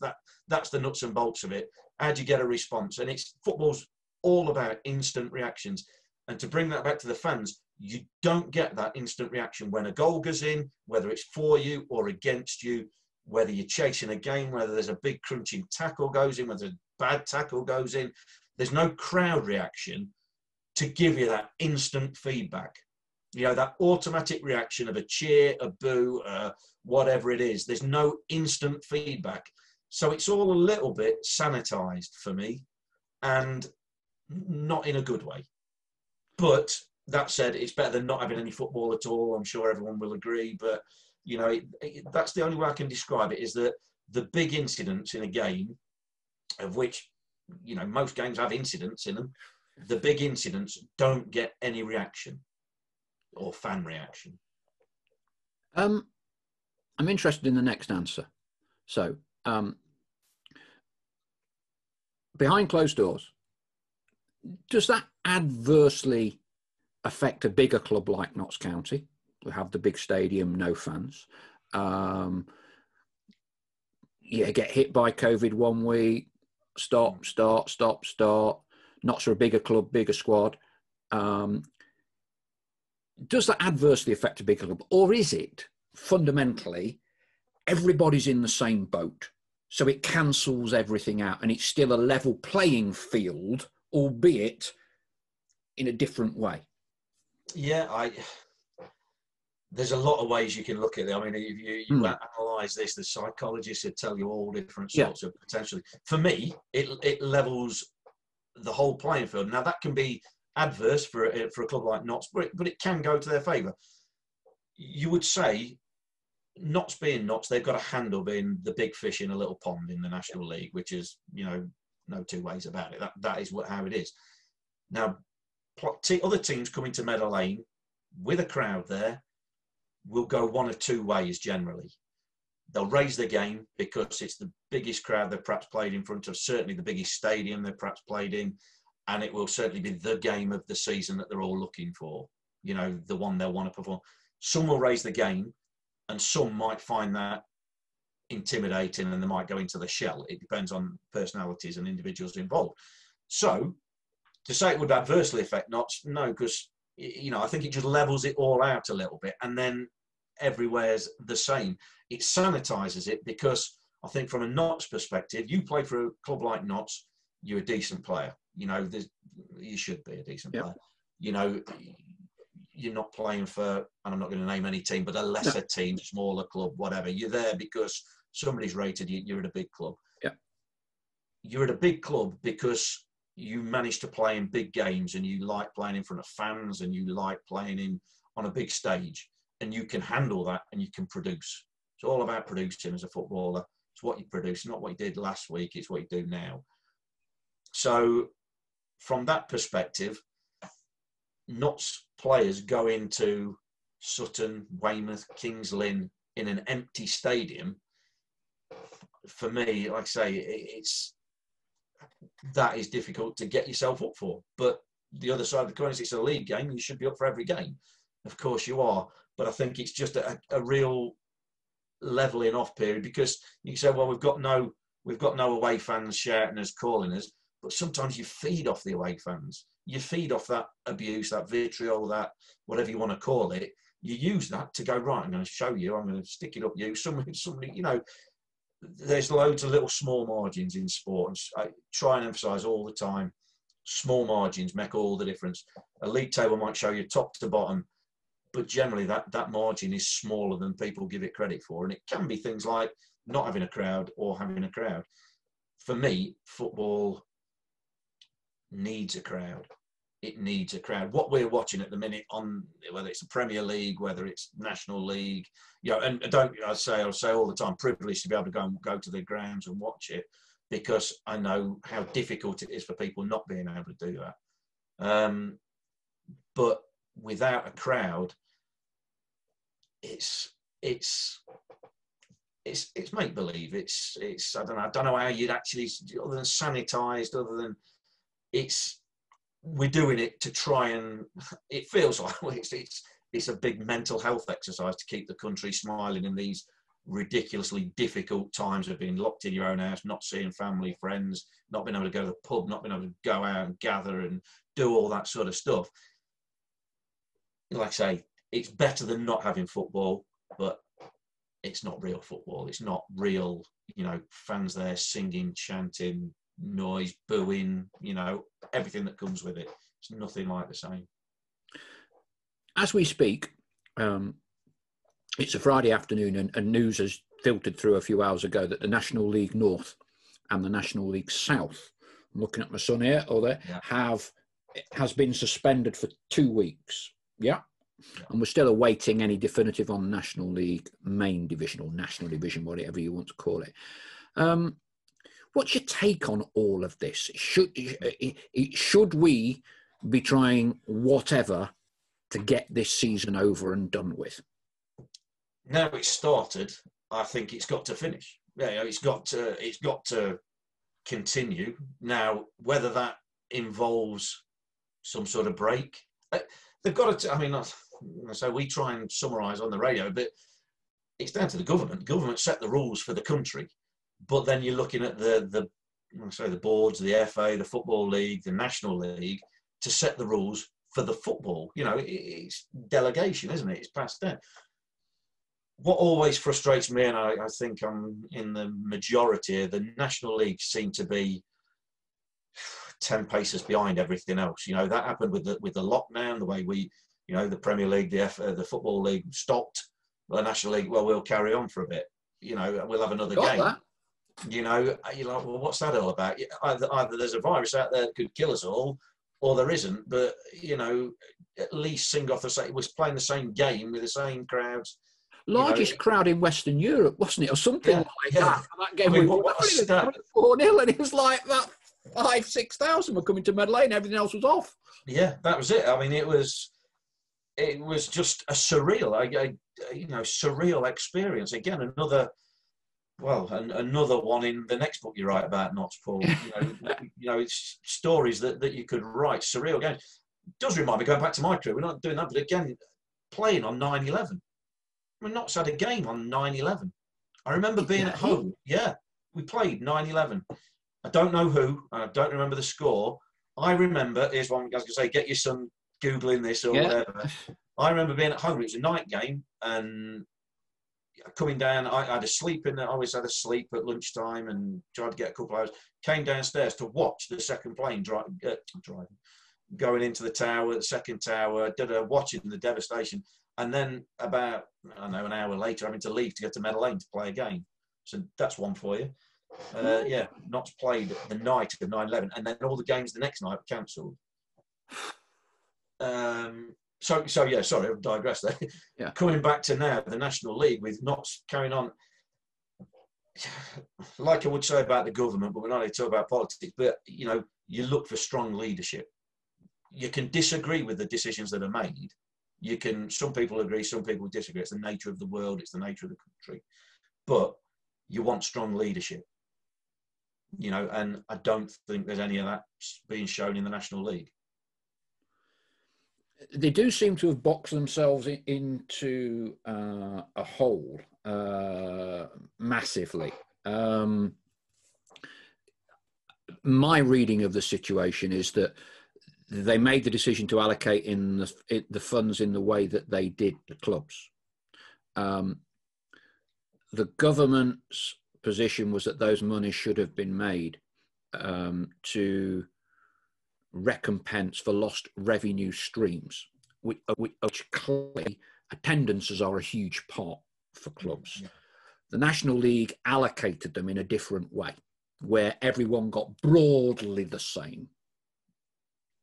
That's the nuts and bolts of it. How do you get a response? And football's all about instant reactions. And to bring that back to the fans, you don't get that instant reaction when a goal goes in, whether it's for you or against you, whether you're chasing a game, whether there's a big crunching tackle goes in, whether a bad tackle goes in. There's no crowd reaction to give you that instant feedback. You know, that automatic reaction of a cheer, a boo, whatever it is. There's no instant feedback. So it's all a little bit sanitised for me, and not in a good way. But that said, it's better than not having any football at all. I'm sure everyone will agree. But, you know, that's the only way I can describe it, is that the big incidents in a game, of which, you know, most games have incidents in them, the big incidents don't get any reaction or fan reaction. I'm interested in the next answer. So, behind closed doors, does that adversely affect a bigger club like Notts County? We have the big stadium, no fans. Get hit by COVID 1 week, stop. Notts are a bigger club, bigger squad. Does that adversely affect a bigger club? Or is it fundamentally everybody's in the same boat? So it cancels everything out and it's still a level playing field, albeit in a different way. Yeah, there's a lot of ways you can look at it. I mean, if you analyse this, the psychologists would tell you all different sorts of potentially. For me, it levels the whole playing field. Now, that can be adverse for a club like Notts, but it can go to their favour. You would say, Notts being Notts, they've got a handle being the big fish in a little pond in the National League, which is, you know, no two ways about it. That is how it is. Now, other teams coming to Meadow Lane with a crowd there will go one of two ways generally. They'll raise the game because it's the biggest crowd they've perhaps played in front of, certainly the biggest stadium they've perhaps played in, and it will certainly be the game of the season that they're all looking for, you know, the one they'll want to perform. Some will raise the game, and some might find that intimidating and they might go into the shell. It depends on personalities and individuals involved. So, to say it would adversely affect Notts, no, because, you know, I think it just levels it all out a little bit, and then everywhere's the same. It sanitises it, because I think from a Notts perspective, you play for a club like Notts, you're a decent player. You know, you should be a decent player. You know, you're not playing for, and I'm not going to name any team, but a lesser team, smaller club, whatever. You're there because somebody's rated you. You're at a big club. Yeah. You're at a big club because you manage to play in big games, and you like playing in front of fans, and you like playing on a big stage, and you can handle that and you can produce. It's all about producing as a footballer. It's what you produce, not what you did last week. It's what you do now. So from that perspective, Notts players go into Sutton, Weymouth, Kings Lynn in an empty stadium. For me, like I say, that is difficult to get yourself up for. But the other side of the coin is it's a league game. You should be up for every game. Of course you are. But I think it's just a real levelling off period, because you can say, well, we've got no away fans shouting us, calling us. But sometimes you feed off the away fans. You feed off that abuse, that vitriol, that whatever you want to call it. You use that to go, right, I'm going to show you, I'm going to stick it up you. Somebody, you know, there's loads of little small margins in sport. I try and emphasise all the time, small margins make all the difference. A league table might show you top to bottom, but generally that margin is smaller than people give it credit for. And it can be things like not having a crowd or having a crowd. For me, football needs a crowd. It needs a crowd. What we're watching at the minute, on whether it's the Premier League, whether it's National League, you know, and I'll say all the time, privileged to be able to go to the grounds and watch it, because I know how difficult it is for people not being able to do that. But without a crowd, it's make believe. It's I don't know how you'd actually, other than sanitised, other than we're doing it to try and, it feels like it's a big mental health exercise to keep the country smiling in these ridiculously difficult times of being locked in your own house, not seeing family, friends, not being able to go to the pub, not being able to go out and gather and do all that sort of stuff. Like I say, it's better than not having football, but it's not real football. It's not real, you know, fans there singing, chanting, noise, booing, you know, everything that comes with it. It's nothing like the same. As we speak, it's a Friday afternoon, and news has filtered through a few hours ago that the National League North and the National League South, I'm looking at my son here, has been suspended for 2 weeks. Yeah. And we're still awaiting any definitive on National League main division or national division, whatever you want to call it. What's your take on all of this? Should we be trying whatever to get this season over and done with? Now it's started, I think it's got to finish. Yeah, it's got to continue. Now, whether that involves some sort of break, they've got to. I mean, so we try and summarise on the radio, but it's down to the government. The government set the rules for the country, but then you're looking at the boards, the FA, the Football League, the National League, to set the rules for the football. You know, it's delegation, isn't it? It's passed down. What always frustrates me, and I think I'm in the majority, the National League seem to be 10 paces behind everything else. You know, that happened with the lockdown, the way we, you know, the Premier League, the Football League stopped. The National League, well, we'll carry on for a bit. You know, we'll have another game. That. You know, you're like, well, what's that all about? Either there's a virus out there that could kill us all, or there isn't. But, you know, at least sing off the same, it was playing the same game with the same crowds. Largest crowd in Western Europe, wasn't it? Or something like that. That game, I mean, we won 4-0, and it was like that 5,000-6,000 were coming to Medley, and everything else was off. Yeah, that was it. I mean, it was just a surreal, surreal experience. Again, another one in the next book you write about Notts, Paul. It's stories that you could write. Surreal games. It does remind me, going back to my career, we're not doing that, but again, playing on 9/11. I mean, Notts had a game on 9/11. I remember being at home. Yeah, we played 9/11. I don't know who, and I don't remember the score. I remember, here's one I was going to say, get your son Googling this or whatever. I remember being at home. It was a night game, and coming down, I had a sleep in there. I always had a sleep at lunchtime and tried to get a couple of hours. Came downstairs to watch the second plane driving, going into the tower, the second tower, watching the devastation. And then about, an hour later, having to leave to go to Meadow Lane to play a game. So that's one for you. Notts played the night of 9/11, and then all the games the next night were cancelled. Sorry, I've digressed there. Yeah. Coming back to now, the National League with Notts carrying on, like I would say about the government, but we're not here to talk about politics, but, you know, you look for strong leadership. You can disagree with the decisions that are made. Some people agree, some people disagree. It's the nature of the world, it's the nature of the country. But you want strong leadership. You know, and I don't think there's any of that being shown in the National League. They do seem to have boxed themselves into a hole massively. My reading of the situation is that they made the decision to allocate in the funds in the way that they did the clubs. The government's position was that those monies should have been made to recompense for lost revenue streams, which clearly attendances are a huge part for clubs. Yeah. The National League allocated them in a different way, where everyone got broadly the same.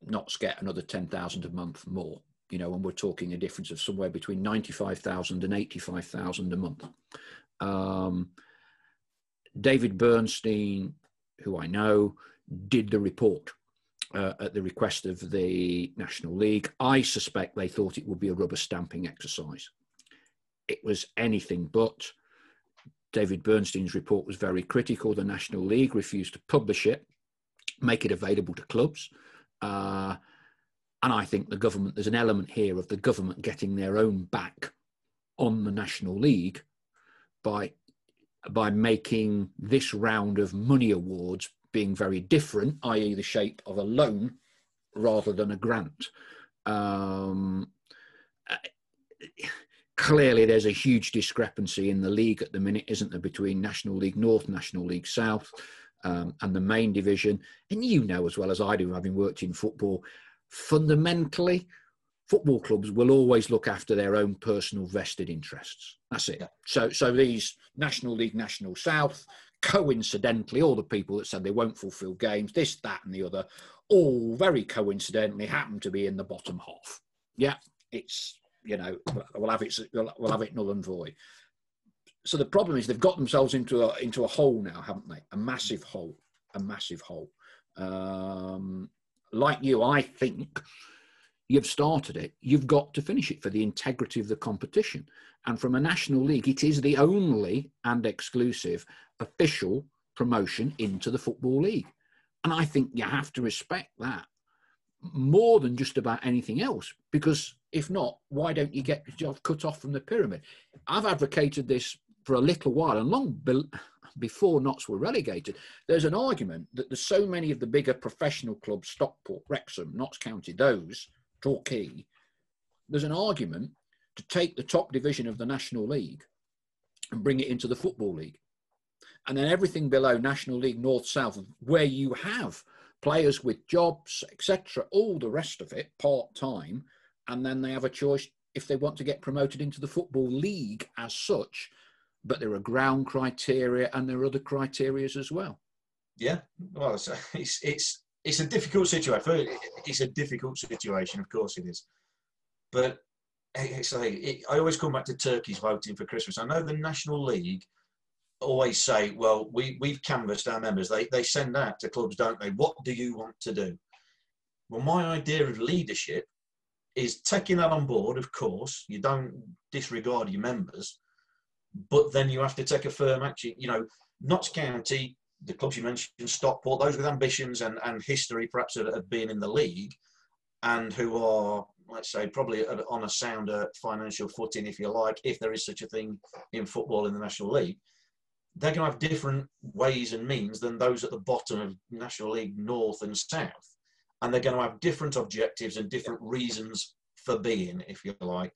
Notts get another 10,000 a month more, you know, and we're talking a difference of somewhere between 95,000 and 85,000 a month. David Bernstein, who I know, did the report at the request of the National League. I suspect they thought it would be a rubber stamping exercise. It was anything but. David Bernstein's report was very critical. The National League refused to publish it, make it available to clubs. And I think there's an element here of the government getting their own back on the National League by making this round of money awards being very different, i.e. the shape of a loan rather than a grant. Clearly, there's a huge discrepancy in the league at the minute, isn't there, between National League North, National League South, and the main division. And you know as well as I do, having worked in football, fundamentally, football clubs will always look after their own personal vested interests. That's it. Yeah. So these National League, National South, coincidentally, all the people that said they won't fulfil games, this, that and the other, all very coincidentally happen to be in the bottom half. Yeah, it's, you know, we'll have it null and void. So the problem is they've got themselves into a hole now, haven't they? A massive hole. Like you, I think you've started it. You've got to finish it for the integrity of the competition. And from a national league, it is the only and exclusive official promotion into the Football League. And I think you have to respect that more than just about anything else, because if not, why don't you get yourself cut off from the pyramid? I've advocated this for a little while, and long before Notts were relegated. There's an argument that there's so many of the bigger professional clubs, Stockport, Wrexham, Notts County, those, Torquay, there's an argument to take the top division of the National League and bring it into the Football League. And then everything below National League, North, South, where you have players with jobs, etc., all the rest of it, part-time, and then they have a choice if they want to get promoted into the Football League as such, but there are ground criteria and there are other criterias as well. Yeah, well, it's a difficult situation. It's a difficult situation, of course it is. But it's like, I always come back to turkeys voting for Christmas. I know the National League always say, well, we've canvassed our members. They send out to clubs, don't they? What do you want to do? Well, my idea of leadership is taking that on board, of course. You don't disregard your members, but then you have to take a firm action. You know, Notts County, the clubs you mentioned, Stockport, those with ambitions and history perhaps of being in the league and who are, let's say, probably on a sounder financial footing, if you like, if there is such a thing in football in the National League, they're going to have different ways and means than those at the bottom of National League North and South. And they're going to have different objectives and different reasons for being, if you like.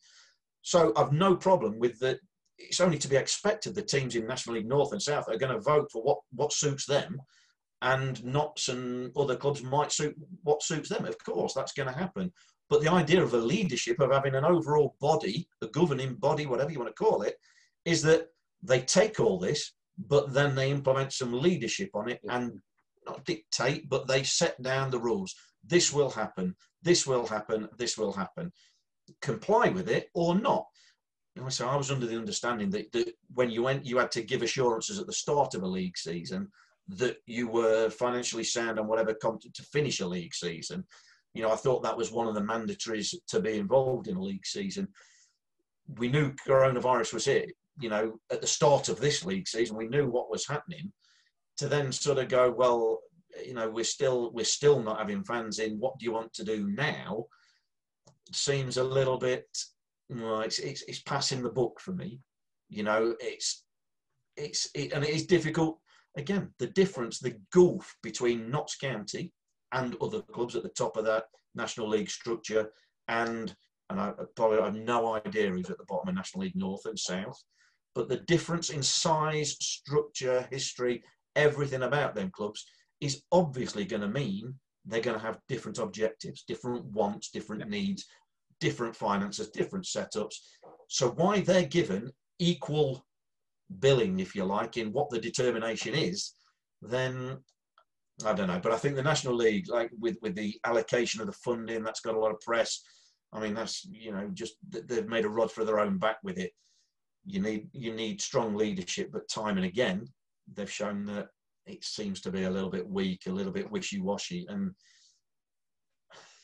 So I've no problem with that. It's only to be expected the teams in National League North and South are going to vote for what suits them, and Notts and other clubs might suit what suits them. Of course, that's going to happen. But the idea of a leadership, of having an overall body, a governing body, whatever you want to call it, is that they take all this, but then they implement some leadership on it and not dictate, but they set down the rules. This will happen, this will happen, this will happen. Comply with it or not. So I was under the understanding that when you went, you had to give assurances at the start of a league season that you were financially sound and whatever to finish a league season. You know, I thought that was one of the mandatories to be involved in a league season. We knew coronavirus was here. You know, at the start of this league season, we knew what was happening. To then sort of go, well, you know, we're still not having fans in. What do you want to do now? Seems a little bit. Well, it's passing the buck for me. You know, and it is difficult. Again, the difference, the gulf between Notts County and other clubs at the top of that National League structure, and I probably have no idea who's at the bottom of National League North and South, but the difference in size, structure, history, everything about them clubs is obviously going to mean they're going to have different objectives, different wants, different needs, different finances, different setups. So why they're given equal billing, if you like, in what the determination is, then I don't know. But I think the National League, like with the allocation of the funding, that's got a lot of press. I mean, that's, you know, just they've made a rod for their own back with it. You need strong leadership, but time and again, they've shown that it seems to be a little bit weak, a little bit wishy-washy, and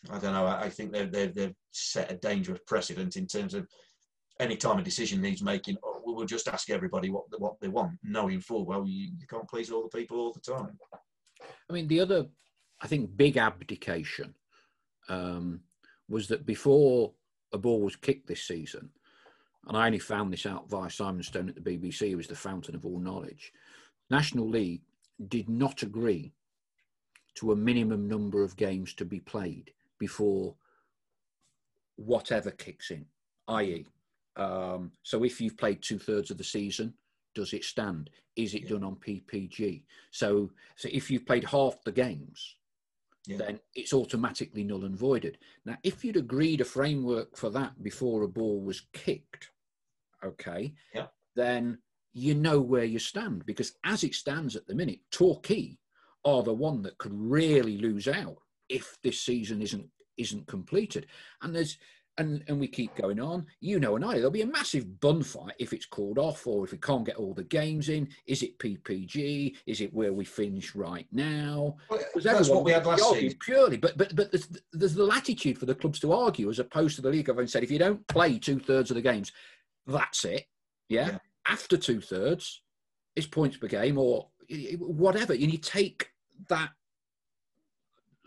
I don't know. I think they've set a dangerous precedent in terms of any time a decision needs making. Oh, we'll just ask everybody what they want, knowing full well you can't please all the people all the time. I mean, the other, I think, big abdication was that before a ball was kicked this season, and I only found this out via Simon Stone at the BBC, who was the fountain of all knowledge, National League did not agree to a minimum number of games to be played before whatever kicks in, i.e. So if you've played 2/3 of the season, does it stand? Is it done on PPG? So if you've played half the games, then it's automatically null and voided. Now, if you'd agreed a framework for that before a ball was kicked, okay, then you know where you stand, because as it stands at the minute, Torquay are the one that could really lose out if this season isn't completed. And there's and we keep going on. And I, there'll be a massive bun fight if it's called off, or if we can't get all the games in. Is it PPG? Is it where we finish right now? Well, that's what we had last season. Purely, but there's the latitude for the clubs to argue, as opposed to the league having said, if you don't play 2/3 of the games, that's it. Yeah. After 2/3, it's points per game or whatever. And you take that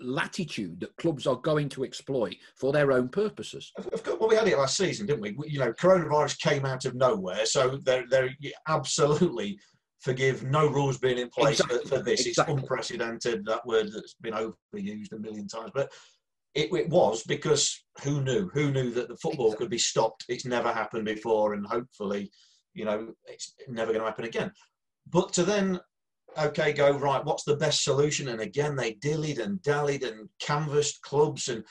latitude that clubs are going to exploit for their own purposes. Well, we had it last season, didn't we? Coronavirus came out of nowhere, so they're absolutely forgive no rules being in place for this. It's unprecedented, that word that's been overused a million times, but it was because who knew that the football could be stopped? It's never happened before, and hopefully, it's never going to happen again. But to then go, right, what's the best solution? And again, they dillied and dallied and canvassed clubs, and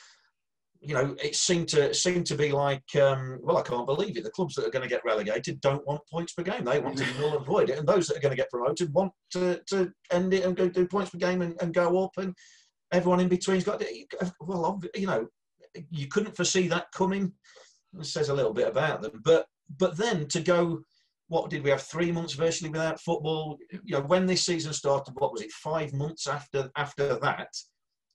it seemed to be like, well, I can't believe it. The clubs that are going to get relegated don't want points per game. They want to null and void it, and those that are going to get promoted want to end it and go do points per game and go up, and everyone in between's got to, well, you couldn't foresee that coming. It says a little bit about them, but then to go. What did we have? 3 months virtually without football. When this season started, what was it? 5 months after that.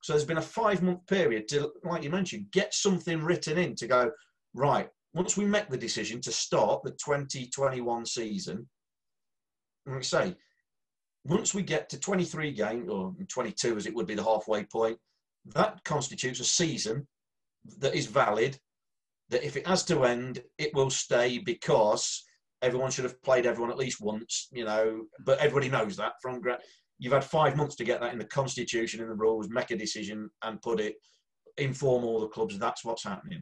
So there's been a 5-month period to, like you mentioned, get something written in to go, right, once we make the decision to start the 2021 season, like I say, once we get to 23 games, or 22 as it would be the halfway point, that constitutes a season that is valid, that if it has to end, it will stay, because everyone should have played everyone at least once, but everybody knows that from you've had 5 months to get that in the constitution, in the rules, make a decision and inform all the clubs that's what's happening.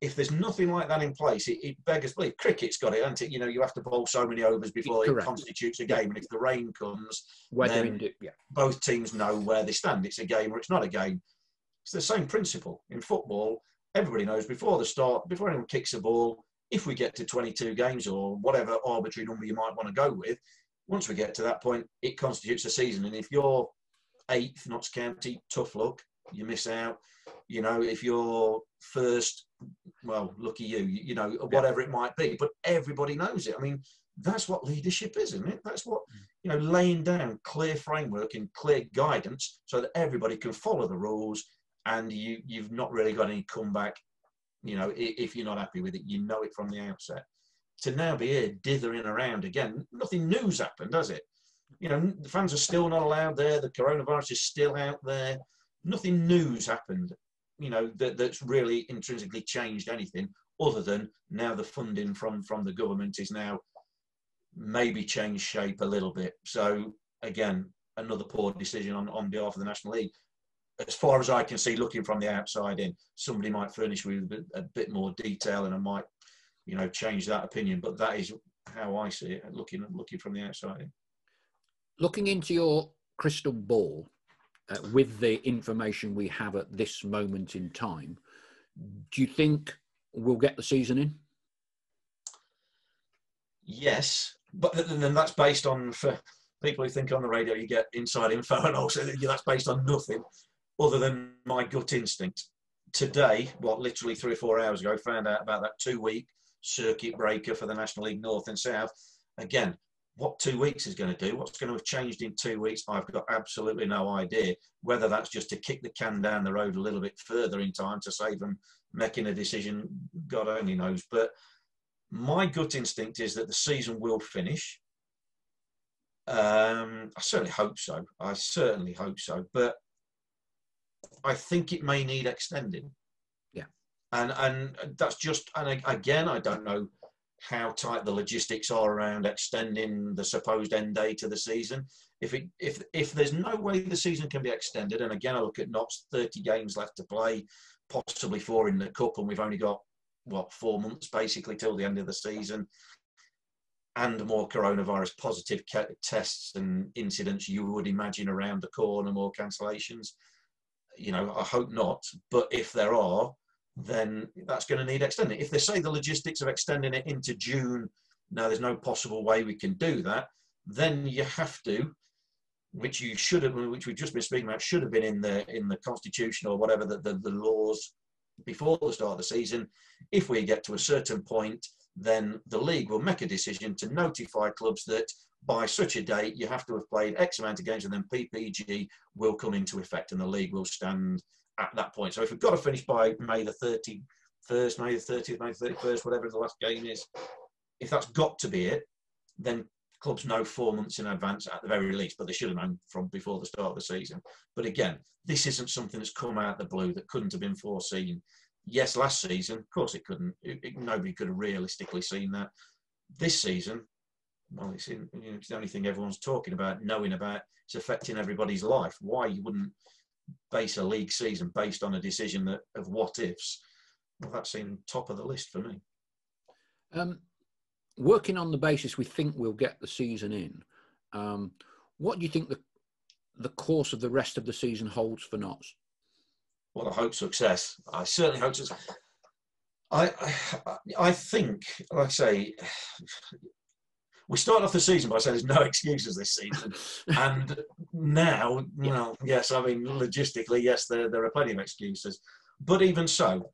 If there's nothing like that in place, it beggars belief. Cricket's got it, hasn't it? You have to bowl so many overs before it constitutes a game. And if the rain comes, then both teams know where they stand. It's a game or it's not a game. It's the same principle. In football, everybody knows before the start, before anyone kicks a ball, if we get to 22 games or whatever arbitrary number you might want to go with, once we get to that point, it constitutes a season. And if you're 8th, Notts County, tough luck, you miss out. If you're first, well, lucky you, whatever it might be. But everybody knows it. I mean, that's what leadership is, isn't it? That's what, laying down clear framework and clear guidance so that everybody can follow the rules, and you've not really got any comeback. If you're not happy with it, it from the outset. To now be here dithering around again, nothing new's happened, has it? The fans are still not allowed there. The coronavirus is still out there. Nothing new's happened, that's really intrinsically changed anything, other than now the funding from the government is now maybe changed shape a little bit. So again, another poor decision on behalf of the National League. As far as I can see, looking from the outside in, somebody might furnish with a bit more detail, and I might, change that opinion. But that is how I see it, looking from the outside in. Looking into your crystal ball, with the information we have at this moment in time, do you think we'll get the season in? Yes, but then that's based on, for people who think on the radio you get inside info, and also that's based on nothing other than my gut instinct. Today, literally 3 or 4 hours ago, found out about that 2-week circuit breaker for the National League North and South. Again, what 2 weeks is going to do, what's going to have changed in 2 weeks, I've got absolutely no idea. Whether that's just to kick the can down the road a little bit further in time to save them making a decision, God only knows. But my gut instinct is that the season will finish. I certainly hope so. But I think it may need extending. Yeah. And that's just, and again, I don't know how tight the logistics are around extending the supposed end date of the season. If there's no way the season can be extended, and again, I look at Notts, 30 games left to play, possibly 4 in the Cup, and we've only got, 4 months basically till the end of the season, and more coronavirus positive tests and incidents you would imagine around the corner, more cancellations. I hope not. But if there are, then that's going to need extending. If they say the logistics of extending it into June, now there's no possible way we can do that, then you have to, which you should have, which we've just been speaking about, should have been in the constitution or whatever, the laws before the start of the season. If we get to a certain point, then the league will make a decision to notify clubs that by such a date you have to have played X amount of games, and then PPG will come into effect and the league will stand at that point. So if we've got to finish by May the 31st, May the 30th, May the 31st, whatever the last game is, if that's got to be it, then clubs know 4 months in advance at the very least, but they should have known from before the start of the season. But again, this isn't something that's come out of the blue that couldn't have been foreseen. Yes, last season, of course it couldn't. Nobody could have realistically seen that. This season, well, it's the only thing everyone's talking about, knowing about. It's affecting everybody's life. Why you wouldn't base a league season based on a decision of what ifs? Well, that seemed top of the list for me. Working on the basis we think we'll get the season in, what do you think the course of the rest of the season holds for Notts? Well, I hope success. I certainly hope success. I think, like I say, we started off the season by saying there's no excuses this season. And now, well, yes, I mean, logistically, yes, there are plenty of excuses. But even so,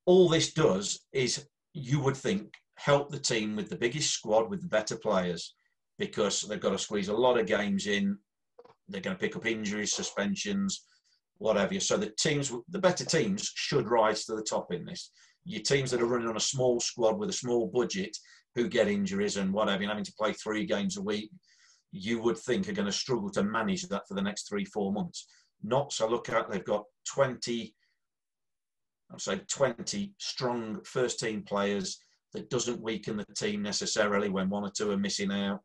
all this does is, you would think, help the team with the biggest squad, with the better players, because they've got to squeeze a lot of games in. They're going to pick up injuries, suspensions, whatever. So the better teams should rise to the top in this. Your teams that are running on a small squad with a small budget, who get injuries and whatever, and having to play 3 games a week, you would think are going to struggle to manage that for the next 3-4 months. Not so. Look at, they've got 20 strong first team players. That doesn't weaken the team necessarily when 1 or 2 are missing out.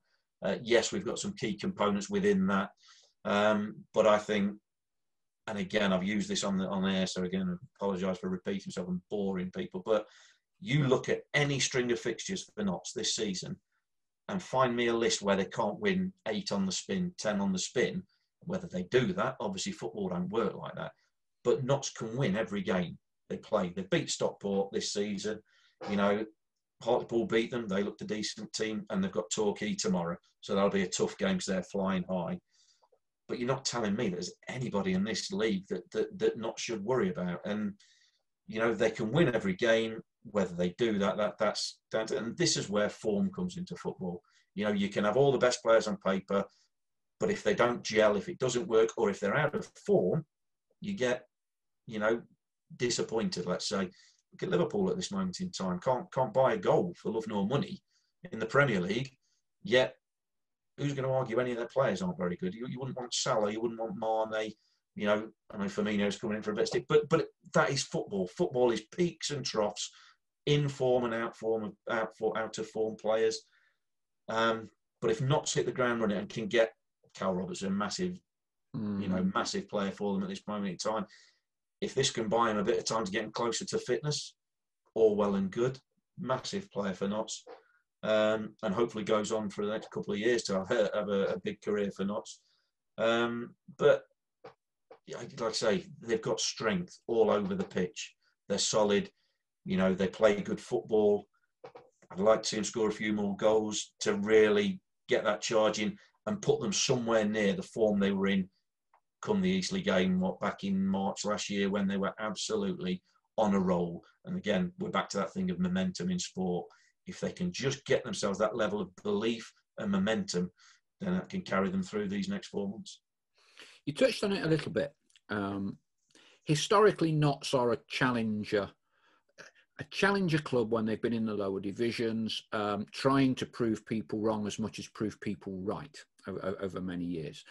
Yes, we've got some key components within that, but I think, and again, I've used this on air, so again, I apologise for repeating myself and boring people, but you look at any string of fixtures for Notts this season and find me a list where they can't win 8 on the spin, 10 on the spin. Whether they do that, obviously football don't work like that, but Notts can win every game they play. They beat Stockport this season, Hartlepool beat them. They looked a decent team, and they've got Torquay tomorrow, so that'll be a tough game because they're flying high. But you're not telling me there's anybody in this league that Notts should worry about. And they can win every game. Whether they do that's down to, and this is where form comes into football. You can have all the best players on paper, but if they don't gel, if it doesn't work, or if they're out of form, you get disappointed. Let's say. Look at Liverpool at this moment in time. Can't buy a goal for love nor money in the Premier League. Yet, who's going to argue any of their players aren't very good? You wouldn't want Salah. You wouldn't want Mane. I know Firmino's coming in for a bit of stick. But that is football. Football is peaks and troughs, in form and out of form players. But if Notts hit the ground running and can get Cal Robertson, massive player for them at this moment in time. If this can buy him a bit of time to get him closer to fitness, all well and good. Massive player for Notts, and hopefully goes on for the next couple of years to have a big career for Notts. But like I say, they've got strength all over the pitch. They're solid. They play good football. I'd like to see them score a few more goals to really get that charge in and put them somewhere near the form they were in come the Eastleigh game, back in March last year, when they were absolutely on a roll. And again, we're back to that thing of momentum in sport. If they can just get themselves that level of belief and momentum, then that can carry them through these next 4 months. You touched on it a little bit. Historically, Notts are a challenger club when they've been in the lower divisions, trying to prove people wrong as much as prove people right over many years.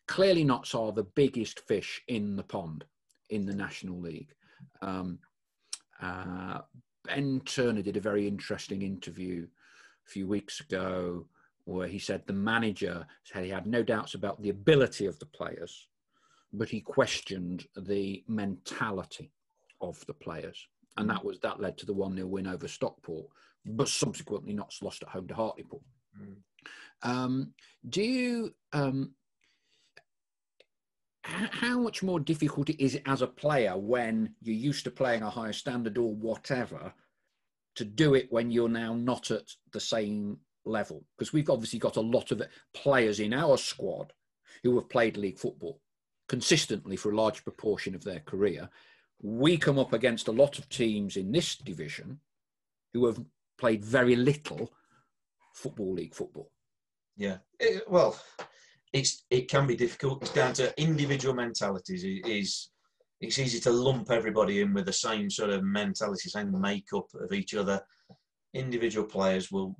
Clearly, Notts are the biggest fish in the pond in the National League. Ben Turner did a very interesting interview a few weeks ago where he said the manager said he had no doubts about the ability of the players, but he questioned the mentality of the players. And that led to the 1-0 win over Stockport, but subsequently Notts lost at home to Hartlepool. how much more difficult is it as a player when you're used to playing a higher standard or whatever to do it when you're now not at the same level? Because we've obviously got a lot of players in our squad who have played league football consistently for a large proportion of their career. We come up against a lot of teams in this division who have played very little league football. Yeah, it can be difficult. It's down to individual mentalities. It's easy to lump everybody in with the same sort of mentality, same makeup of each other. Individual players will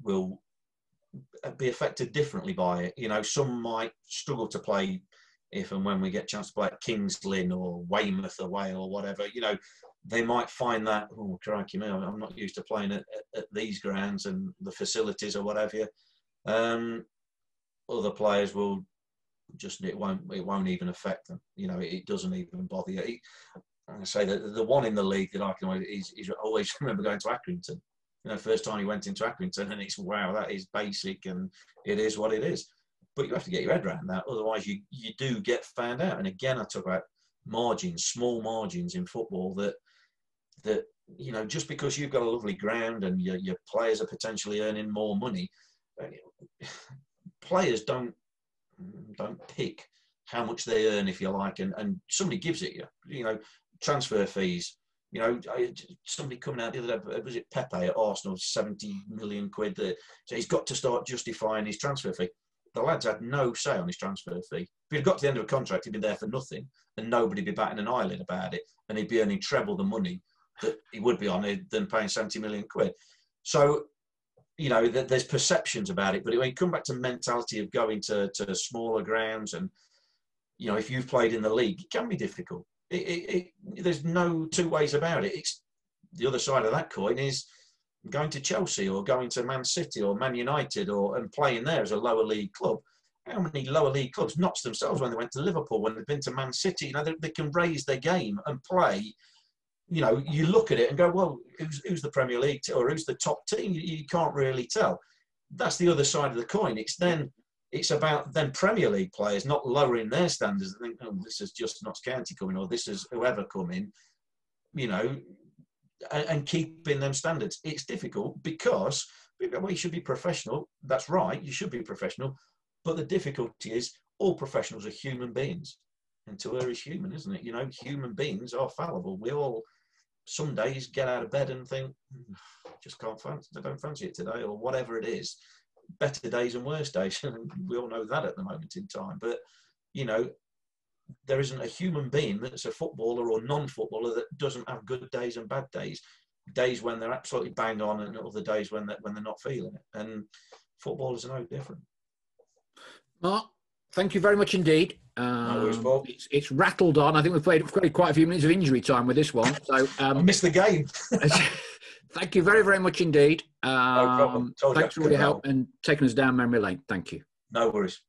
be affected differently by it. You know, some might struggle to play if and when we get a chance to play at Kings Lynn or Weymouth away or whatever. You know, they might find that, oh, crikey, man, I'm not used to playing at these grounds and the facilities or whatever. Other players will just, it won't even affect them. You know, it doesn't even bother you. I say that the one in the league that I can always remember going to Accrington. You know, first time he went into Accrington, and it's, wow, that is basic and it is what it is. But you have to get your head around that, otherwise you do get found out. And again, I talk about margins, small margins in football that you know, just because you've got a lovely ground and your players are potentially earning more money, players don't pick how much they earn, if you like, and somebody gives it you. You know, transfer fees. You know, somebody coming out the other day, was it Pepe at Arsenal, 70 million quid? So he's got to start justifying his transfer fee. The lads had no say on his transfer fee. If he'd got to the end of a contract, he'd been there for nothing, and nobody'd be batting an eyelid about it, and he'd be earning treble the money that he would be on it than paying 70 million quid. So, you know, there's perceptions about it, but when you come back to mentality of going to smaller grounds, and, you know, if you've played in the league, it can be difficult. There's no two ways about it. It's the other side of that coin is going to Chelsea or going to Man City or Man United and playing there as a lower league club. How many lower league clubs notched themselves when they went to Liverpool, when they've been to Man City? You know, they can raise their game and play. You know, you look at it and go, well, who's the Premier League or who's the top team? You can't really tell. That's the other side of the coin. It's about then Premier League players not lowering their standards and think, oh, this is just Notts County coming, or this is whoever coming, you know, and keeping them standards. It's difficult because we should be professional. That's right, you should be professional. But the difficulty is all professionals are human beings. And to err is human, isn't it? You know, human beings are fallible. We all, some days, get out of bed and think, just can't fancy, I don't fancy it today, or whatever it is. Better days and worse days. And we all know that at the moment in time. But, you know, there isn't a human being that's a footballer or non-footballer that doesn't have good days and bad days. Days when they're absolutely bang on, and other days when they're not feeling it. And footballers are no different. Mark, thank you very much indeed. No worries, Paul. It's rattled on. I think we've played quite a few minutes of injury time with this one. So I missed the game. Thank you very, very much indeed. No problem. Thanks for all your help and taking us down memory lane. Thank you. No worries.